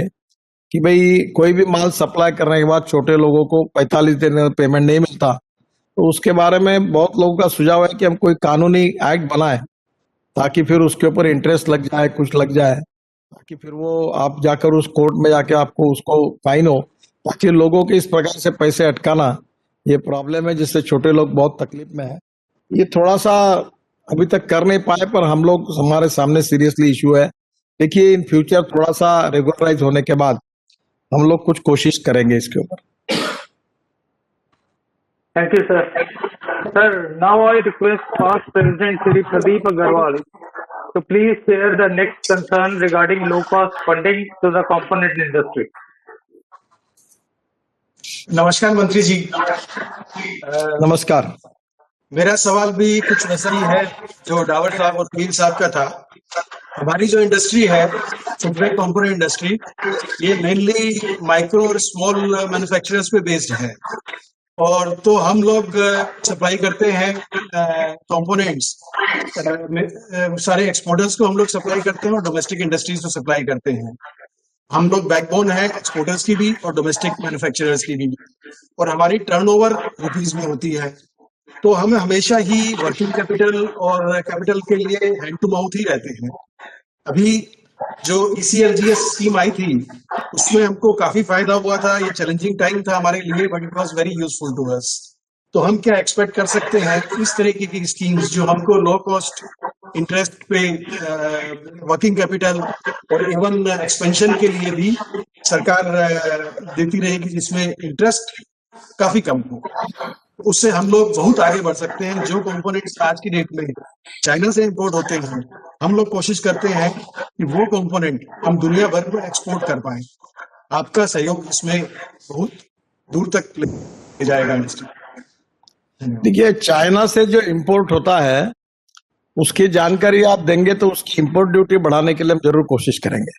कि भाई कोई भी माल सप्लाई करने के बाद छोटे लोगों को 45 दिन में पेमेंट नहीं मिलता, तो उसके बारे में बहुत लोगों का सुझाव है कि हम कोई कानूनी एक्ट बनाएं ताकि फिर उसके ऊपर इंटरेस्ट लग जाए, कुछ लग जाए, ताकि फिर वो आप जाकर उस कोर्ट में जाके आपको उसको फाइन हो, ताकि लोगों के इस प्रकार से पैसे अटकाना ये प्रॉब्लम है जिससे छोटे लोग बहुत तकलीफ में है। ये थोड़ा सा अभी तक कर नहीं पाए, पर हम लोग हमारे सामने सीरियसली इशू है। देखिए इन फ्यूचर थोड़ा सा रेगुलराइज होने के बाद हम लोग कुछ कोशिश करेंगे इसके ऊपर। Thank you, sir. Sir, now I request past President Shri Pradeep Agarwal to please share the next concern regarding low-cost funding to the component industry. नमस्कार मंत्री जी। नमस्कार। मेरा सवाल भी कुछ वैसा ही है जो डावर साहब और पीर साहब का था। हमारी जो इंडस्ट्री है फुटवेयर कंपोनेंट इंडस्ट्री, ये मेनली माइक्रो और स्मॉल मैन्युफैक्चरर्स पे बेस्ड है, और तो हम लोग सप्लाई करते हैं कंपोनेंट्स सारे एक्सपोर्टर्स को हम लोग सप्लाई करते हैं और डोमेस्टिक इंडस्ट्रीज को सप्लाई करते हैं। हम लोग बैकबोन है एक्सपोर्टर्स की भी और डोमेस्टिक मैन्युफैक्चरर्स की भी, और हमारी टर्नओवर रुपीज में होती है, तो हम हमेशा ही वर्किंग कैपिटल और कैपिटल के लिए हैंड टू माउथ ही रहते हैं। अभी जो ECLGS स्कीम आई थी उसमें हमको काफी फायदा हुआ था। ये चैलेंजिंग टाइम था हमारे लिए, but it was very useful to us. तो हम क्या एक्सपेक्ट कर सकते हैं इस तरीके की स्कीम्स जो हमको लो कॉस्ट इंटरेस्ट पे वर्किंग कैपिटल और इवन एक्सपेंशन के लिए भी सरकार देती रहेगी, जिसमें इंटरेस्ट काफी कम हो। उससे हम लोग बहुत आगे बढ़ सकते हैं। जो कंपोनेंट्स आज की डेट में चाइना से इंपोर्ट होते हैं, हम लोग कोशिश करते हैं कि वो कंपोनेंट हम दुनिया भर में एक्सपोर्ट कर पाए। आपका सहयोग इसमें बहुत दूर तक ले जाएगा इंडस्ट्री। देखिए चाइना से जो इंपोर्ट होता है उसकी जानकारी आप देंगे तो उसकी इंपोर्ट ड्यूटी बढ़ाने के लिए हम जरूर कोशिश करेंगे,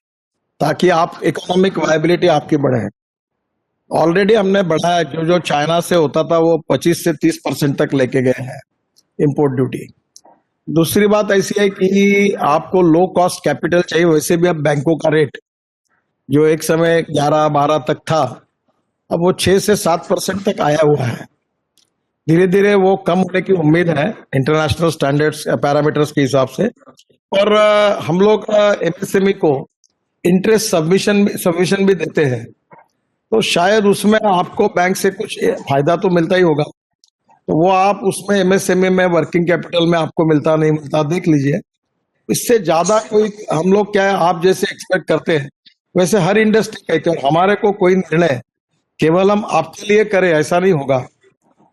ताकि आप इकोनॉमिक वायबिलिटी आपकी बढ़े। ऑलरेडी हमने बढ़ाया, जो जो चाइना से होता था वो 25 से 30% तक लेके गए हैं इंपोर्ट ड्यूटी। दूसरी बात ऐसी है कि आपको लो कॉस्ट कैपिटल चाहिए, वैसे भी अब बैंकों का रेट जो एक समय 11-12 तक था, अब वो 6 से 7% तक आया हुआ है। धीरे धीरे वो कम होने की उम्मीद है इंटरनेशनल स्टैंडर्ड्स पैरामीटर्स के हिसाब से। पर हम लोग MSME को इंटरेस्ट सबमिशन भी देते हैं, तो शायद उसमें आपको बैंक से कुछ फायदा तो मिलता ही होगा। तो वो आप उसमें MSME में वर्किंग कैपिटल में आपको मिलता नहीं मिलता देख लीजिए। इससे ज्यादा कोई हम लोग क्या है, आप जैसे एक्सपेक्ट करते हैं वैसे हर इंडस्ट्री कहते हैं, हमारे को कोई निर्णय केवल हम आपके लिए करें ऐसा नहीं होगा,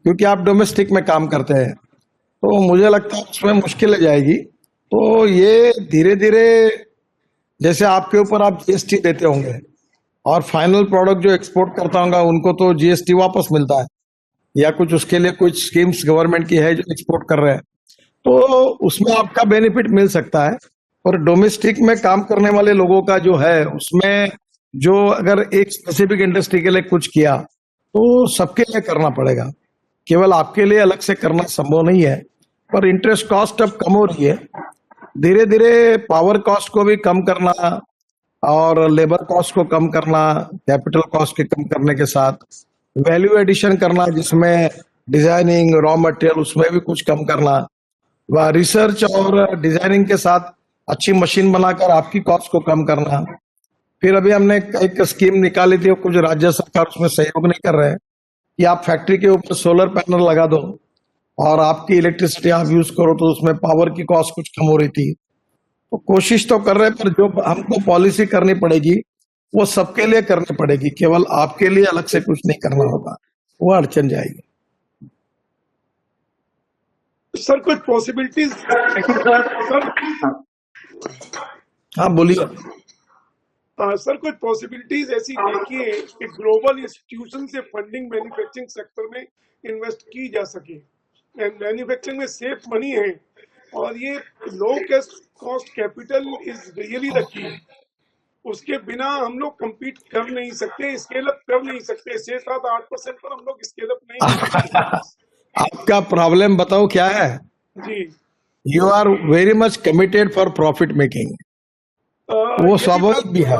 क्योंकि आप डोमेस्टिक में काम करते हैं, तो मुझे लगता है उसमें मुश्किल हो जाएगी। तो ये धीरे धीरे जैसे आपके ऊपर आप GST देते होंगे और फाइनल प्रोडक्ट जो एक्सपोर्ट करता होगा उनको तो GST वापस मिलता है, या कुछ उसके लिए कुछ स्कीम्स गवर्नमेंट की है जो एक्सपोर्ट कर रहे हैं, तो उसमें आपका बेनिफिट मिल सकता है। और डोमेस्टिक में काम करने वाले लोगों का जो है उसमें जो अगर एक स्पेसिफिक इंडस्ट्री के लिए कुछ किया तो सबके लिए करना पड़ेगा, केवल आपके लिए अलग से करना संभव नहीं है। पर इंटरेस्ट कॉस्ट अब कम हो रही है, धीरे धीरे पावर कॉस्ट को भी कम करना और लेबर कॉस्ट को कम करना, कैपिटल कॉस्ट के कम करने के साथ वैल्यू एडिशन करना, जिसमें डिजाइनिंग, रॉ मटेरियल, उसमें भी कुछ कम करना, व रिसर्च और डिजाइनिंग के साथ अच्छी मशीन बनाकर आपकी कॉस्ट को कम करना। फिर अभी हमने एक स्कीम निकाली थी, कुछ राज्य सरकार उसमें सहयोग नहीं कर रहे हैं, कि आप फैक्ट्री के ऊपर सोलर पैनल लगा दो और आपकी इलेक्ट्रिसिटी आप यूज करो, तो उसमें पावर की कॉस्ट कुछ कम हो रही थी। तो कोशिश तो कर रहे हैं, पर जो हमको पॉलिसी करनी पड़ेगी वो सबके लिए करनी पड़ेगी, केवल आपके लिए अलग से कुछ नहीं करना होगा, वो अड़चन जाएगी। सर कुछ पॉसिबिलिटीज सर हाँ बोलिए। सर कुछ पॉसिबिलिटीज ऐसी देखिए कि ग्लोबल इंस्टीट्यूशन से फंडिंग मैन्युफैक्चरिंग सेक्टर में इन्वेस्ट की जा सके। एंड मैन्युफैक्चरिंग में सेफ मनी है और ये low cost capital is really the key. उसके बिना हम लोग कम्पीट कर नहीं सकते, स्केल अप कर नहीं सकते। 6-7-8% पर हम लोग स्केल अप नहीं कर सकते। आपका प्रॉब्लम बताओ क्या है? जी, you are very much committed for profit making, वो स्वाभाविक भी है,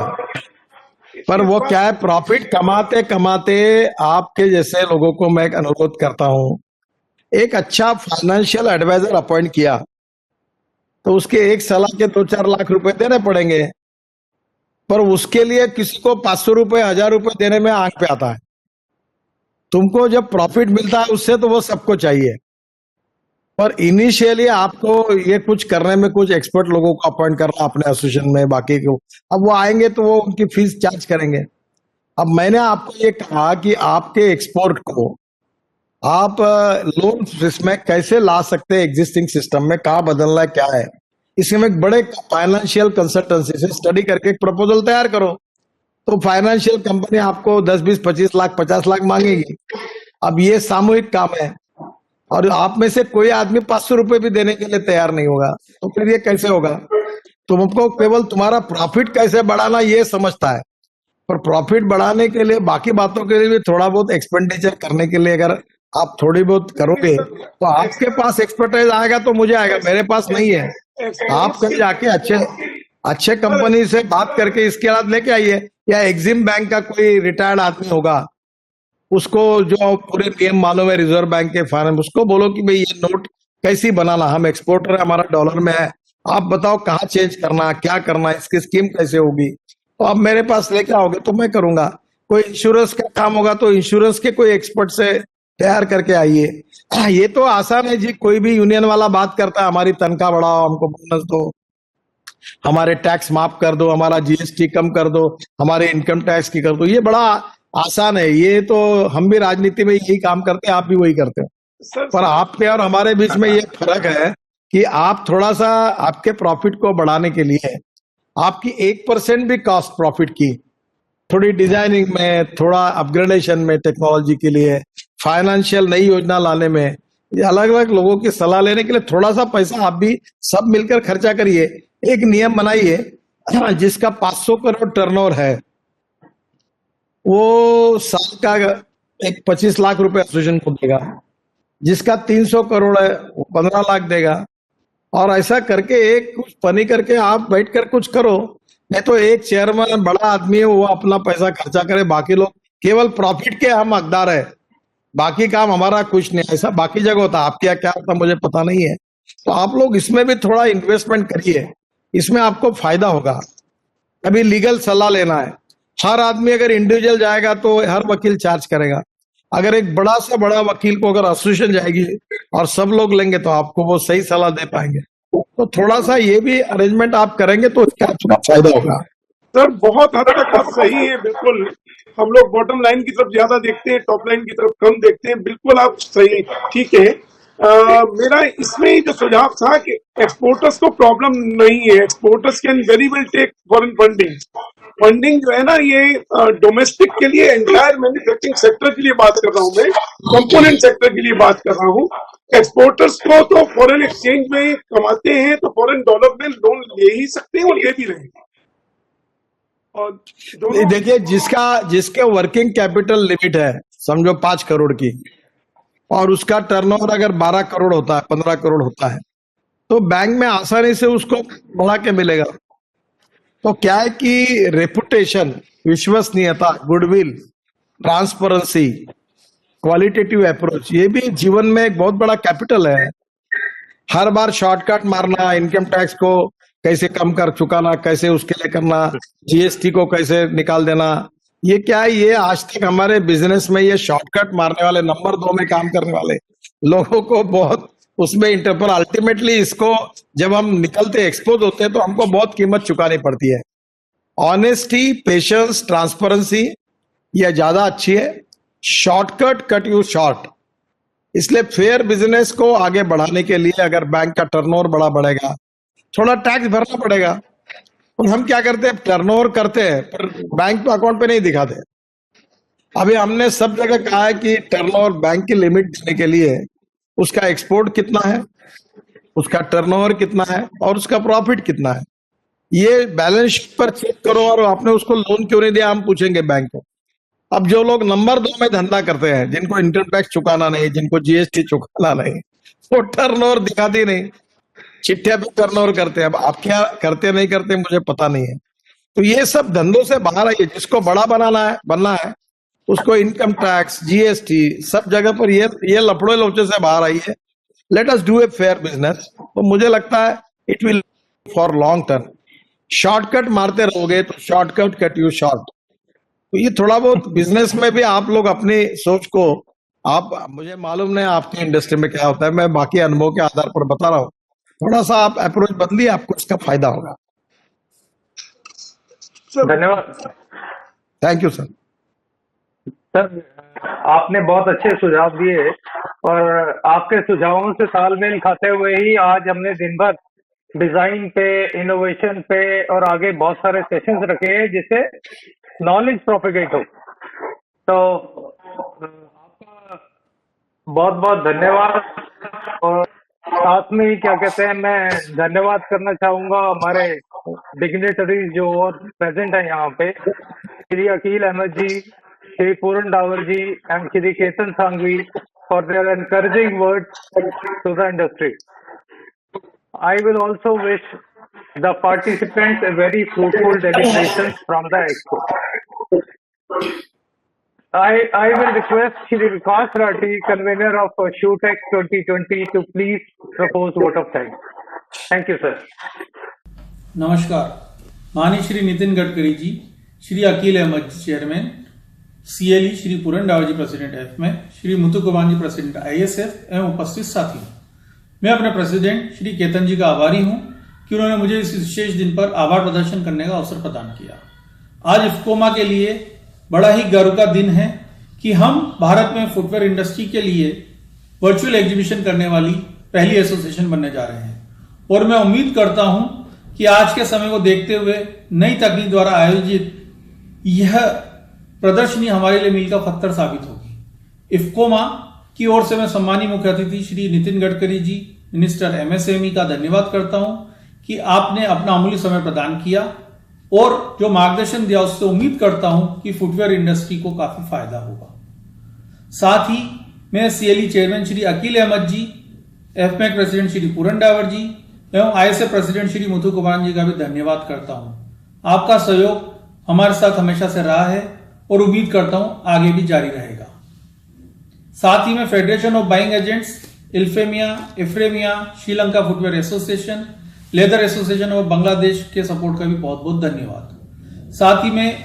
पर वो क्या है, प्रॉफिट कमाते कमाते आपके जैसे लोगों को मैं एक अनुरोध करता हूं, एक अच्छा फाइनेंशियल एडवाइजर अपॉइंट किया तो उसके एक सलाह के 2-4 लाख रुपए देने पड़ेंगे, पर उसके लिए किसी को 500 रुपए, 1000 रुपए देने में आंख पे आता है। तुमको जब प्रॉफिट मिलता है उससे तो वो सबको चाहिए, पर इनिशियली आपको ये कुछ करने में कुछ एक्सपर्ट लोगों को अपॉइंट करना अपने एसोसिएशन में, बाकी को। अब वो आएंगे तो वो उनकी फीस चार्ज करेंगे। अब मैंने आपको ये कहा कि आपके एक्सपोर्ट को आप लोन इसमें कैसे ला सकते हैं, एग्जिस्टिंग सिस्टम में कहाँ बदलना है, क्या है, इसमें एक बड़े फाइनेंशियल कंसल्टेंसी से स्टडी करके एक प्रपोजल तैयार करो। तो फाइनेंशियल कंपनी आपको 10, 20, 25 लाख, 50 लाख मांगेगी। अब ये सामूहिक काम है और आप में से कोई आदमी 500 रुपए भी देने के लिए तैयार नहीं होगा, तो फिर ये कैसे होगा? तुमको केवल तुम्हारा प्रॉफिट कैसे बढ़ाना ये समझता है, पर प्रॉफिट बढ़ाने के लिए बाकी बातों के लिए भी थोड़ा बहुत एक्सपेंडिचर करने के लिए अगर आप थोड़ी बहुत करोगे तो आपके पास एक्सपर्टाइज आएगा, तो मुझे आएगा, मेरे पास नहीं है। आप कहीं जाके अच्छे कंपनी से बात करके इसके बाद लेके आइए, या एग्जिम बैंक का कोई रिटायर्ड आदमी होगा, उसको जो पूरे नियम मालूम है रिजर्व बैंक के फाइनेंस, उसको बोलो कि भाई ये नोट कैसी बनाना, हम एक्सपोर्टर है, हमारा डॉलर में है, आप बताओ कहाँ चेंज करना, क्या करना, इसकी स्कीम कैसे होगी, तो आप मेरे पास लेके आओगे तो मैं करूंगा। कोई इंश्योरेंस का काम होगा तो इंश्योरेंस के कोई एक्सपर्ट से तैयार करके आइए। ये तो आसान है जी, कोई भी यूनियन वाला बात करता है हमारी तनख्वाह बढ़ाओ, हमको बोनस दो, हमारे टैक्स माफ कर दो, हमारा जीएसटी कम कर दो, हमारे इनकम टैक्स की कर दो, ये बड़ा आसान है। ये तो हम भी राजनीति में यही काम करते हैं, आप भी वही करते हो, पर आपके और हमारे बीच में ये फर्क है कि आप थोड़ा सा आपके प्रॉफिट को बढ़ाने के लिए आपकी 1% भी कॉस्ट प्रॉफिट की थोड़ी डिजाइनिंग में, थोड़ा अपग्रेडेशन में, टेक्नोलॉजी के लिए, फाइनेंशियल नई योजना लाने में, ये अलग अलग लोगों की सलाह लेने के लिए थोड़ा सा पैसा आप भी सब मिलकर खर्चा करिए। एक नियम बनाइए, जिसका 500 करोड़ टर्नओवर है वो साल का एक 25 लाख रुपए एसोसिएशन को देगा, जिसका 300 करोड़ है वो 15 लाख देगा, और ऐसा करके एक कुछ फनी करके आप बैठकर कुछ करो। नहीं तो एक चेयरमैन बड़ा आदमी है, वो अपना पैसा खर्चा करे, बाकी लोग केवल प्रॉफिट के हम हकदार है, बाकी काम हमारा कुछ नहीं। ऐसा बाकी जगह होता, आपके यहाँ क्या होता मुझे पता नहीं है। तो आप लोग इसमें भी थोड़ा इन्वेस्टमेंट करिए, इसमें आपको फायदा होगा। अभी लीगल सलाह लेना है, हर आदमी अगर इंडिविजुअल जाएगा तो हर वकील चार्ज करेगा, अगर एक बड़ा से बड़ा वकील को अगर एसोसिएशन जाएगी और सब लोग लेंगे तो आपको वो सही सलाह दे पाएंगे। तो थोड़ा सा ये भी अरेंजमेंट आप करेंगे तो इसका आपका फायदा होगा। सर बहुत हद तक आप सही है, बिल्कुल। हम लोग बॉटम लाइन की तरफ ज्यादा देखते हैं, टॉप लाइन की तरफ कम देखते हैं। बिल्कुल आप सही, ठीक है। मेरा इसमें जो सुझाव था कि एक्सपोर्टर्स को प्रॉब्लम नहीं है, exporters can very well take foreign funding, funding जो है ना, ये डोमेस्टिक के लिए, एंटायर मैन्युफैक्चरिंग सेक्टर के लिए बात कर रहा हूं मैं, कंपोनेंट सेक्टर के लिए बात कर रहा हूं। एक्सपोर्टर्स को तो फॉरेन एक्सचेंज में कमाते हैं तो फॉरेन डॉलर में लोन ले ही सकते हैं और ले भी रहे हैं। और दोनों देखिए, जिसके वर्किंग कैपिटल लिमिट है समझो 5 करोड़ की, और उसका टर्नओवर अगर 12 करोड़ होता है, 15 करोड़ होता है, तो बैंक में आसानी से उसको बढ़ा के मिलेगा। तो क्या है कि रेपुटेशन, विश्वसनीयता, गुडविल, ट्रांसपेरेंसी, क्वालिटेटिव अप्रोच, ये भी जीवन में एक बहुत बड़ा कैपिटल है। हर बार शॉर्टकट मारना, इनकम टैक्स को कैसे कम कर चुकाना, कैसे उसके लिए करना, जीएसटी को कैसे निकाल देना, ये क्या है, ये आज तक हमारे बिजनेस में ये शॉर्टकट मारने वाले, नंबर 2 में काम करने वाले लोगों को बहुत उसमें इंटर, अल्टीमेटली इसको जब हम निकलते, एक्सपोज होते हैं, तो हमको बहुत कीमत चुकानी पड़ती है। ऑनेस्टी, पेशेंस, ट्रांसपेरेंसी ये ज्यादा अच्छी है। Shortcut cut you short. इसलिए फेयर बिजनेस को आगे बढ़ाने के लिए अगर बैंक का टर्नओवर बड़ा बढ़ेगा, थोड़ा टैक्स भरना पड़ेगा। और हम क्या करते हैं, टर्नओवर करते हैं पर बैंक तो अकाउंट पे नहीं दिखाते। अभी हमने सब जगह कहा है कि टर्नओवर बैंक की लिमिट देने के लिए उसका एक्सपोर्ट कितना है, उसका टर्नओवर कितना है और उसका प्रॉफिट कितना है, ये बैलेंस शीट पर चेक करो। और आपने उसको लोन क्यों नहीं दिया, हम पूछेंगे बैंक को। अब जो लोग नंबर 2 में धंधा करते हैं, जिनको इनकम टैक्स चुकाना नहीं, जिनको जीएसटी चुकाना नहीं, वो टर्नओवर दिखाती नहीं, चिट्ठिया पे टर्नओवर करते हैं। अब आप क्या करते नहीं करते मुझे पता नहीं है। तो ये सब धंधों से बाहर आइए। जिसको बड़ा बनना है उसको इनकम टैक्स, जीएसटी, सब जगह पर ये लफड़े लोचे से बाहर आइए। Let us do a fair business. तो मुझे लगता है it will for long term. Shortcut मारते रहोगे तो शॉर्टकट कट यू शॉर्ट। तो ये थोड़ा बहुत बिजनेस में भी आप लोग अपनी सोच को, आप, मुझे मालूम नहीं आपकी इंडस्ट्री में क्या होता है, मैं बाकी अनुभव के आधार पर बता रहा हूँ, थोड़ा सा आप अप्रोच बदलिए, आपको इसका फायदा होगा। धन्यवाद। Thank you sir. सर, आपने बहुत अच्छे सुझाव दिए और आपके सुझावों से तालमेल खाते हुए ही आज हमने दिन भर डिजाइन पे, इनोवेशन पे और आगे बहुत सारे सेशंस रखे हैं जिससे नॉलेज प्रोपेगेट हो। तो आपका बहुत बहुत धन्यवाद। और साथ में ही क्या कहते हैं, मैं धन्यवाद करना चाहूंगा हमारे डिग्नेटरीज जो और प्रेजेंट है यहाँ पे, श्री अकील अहमद जी, श्री पूरन डावर जी and Shri Ketan Sanghvi for their encouraging words to the industry. I will also wish the participants a very fruitful deliberations from the expo. I will request Shri Vikas Rathi, convener of Shoetech 2020, to please propose vote of thanks. Thank you, sir. नमस्कार। माननीय श्री नितिन गडकरी जी, श्री अकील अहमद जी chairman, CLE Shri पूरन डावर जी president FM, Shri Muthu Kumar ji president ISF एवं उपस्थित साथियों, मैं अपने president Shri Ketan जी का आभारी हूं कि उन्होंने मुझे इस विशेष दिन पर आभार प्रदर्शन करने का अवसर प्रदान किया। आज इफ्कोमा के लिए बड़ा ही गर्व का दिन है कि हम भारत में फुटवेयर इंडस्ट्री के लिए वर्चुअल एग्जीबिशन करने वाली पहली एसोसिएशन बनने जा रहे हैं। और मैं उम्मीद करता हूं कि आज के समय को देखते हुए नई तकनीक द्वारा आयोजित यह प्रदर्शनी हमारे लिए मील का पत्थर साबित होगी। इफ्कोमा की ओर से मैं सम्मानीय मुख्य अतिथि श्री नितिन गडकरी जी, मिनिस्टर MSME का धन्यवाद करता हूं कि आपने अपना अमूल्य समय प्रदान किया और जो मार्गदर्शन दिया उससे उम्मीद करता हूं कि फुटवेयर इंडस्ट्री को काफी फायदा होगा। साथ ही मैं CLE चेयरमैन श्री अकील अहमद जी, FMAC प्रेसिडेंट श्री पूरन डावर जी एवं ISF प्रेसिडेंट श्री मुथु कुमार जी का भी धन्यवाद करता हूं। आपका सहयोग हमारे साथ हमेशा से रहा है और उम्मीद करता हूं आगे भी जारी रहेगा। साथ ही में federation of buying agents, इफ्रेमिया, Sri Lanka footwear association, leather association of Bangladesh के सपोर्ट का भी बहुत बहुत धन्यवाद। साथ ही में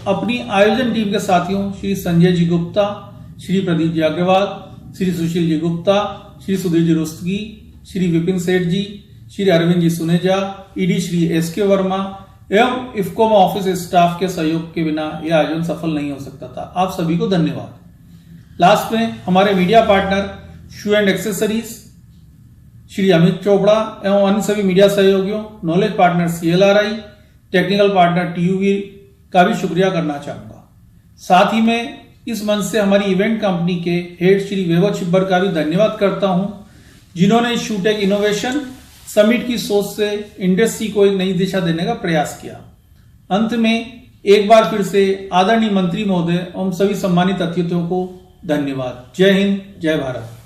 अपनी आयोजन टीम के साथियों श्री संजय जी गुप्ता, श्री प्रदीप जी अग्रवाल, श्री सुशील जी गुप्ता, श्री सुधीर जी रुस्तगी, श्री विपिन सेठ जी, श्री अरविंद जी सुनेजा, ED श्री SK वर्मा एवं इफ्कोमा ऑफिस स्टाफ के सहयोग के बिना यह आयोजन सफल नहीं हो सकता था। आप सभी को धन्यवाद। लास्ट में हमारे media partner shoe and accessories Shri Amit Chopra एवं अन्य सभी मीडिया सहयोगियों, knowledge partner CLRI, technical partner TUV का भी शुक्रिया करना चाहूंगा। साथ ही मैं इस मंच से हमारी इवेंट कंपनी के हेड श्री वैभव छिब्बर का भी धन्यवाद करता हूं, जिन्होंने शूटेक इनोवेशन समिट की सोच से इंडस्ट्री को एक नई दिशा देने का प्रयास किया। अंत में एक बार फिर से आदरणीय मंत्री महोदय एवं सभी सम्मानित अतिथियों को धन्यवाद। जय हिंद, जय भारत।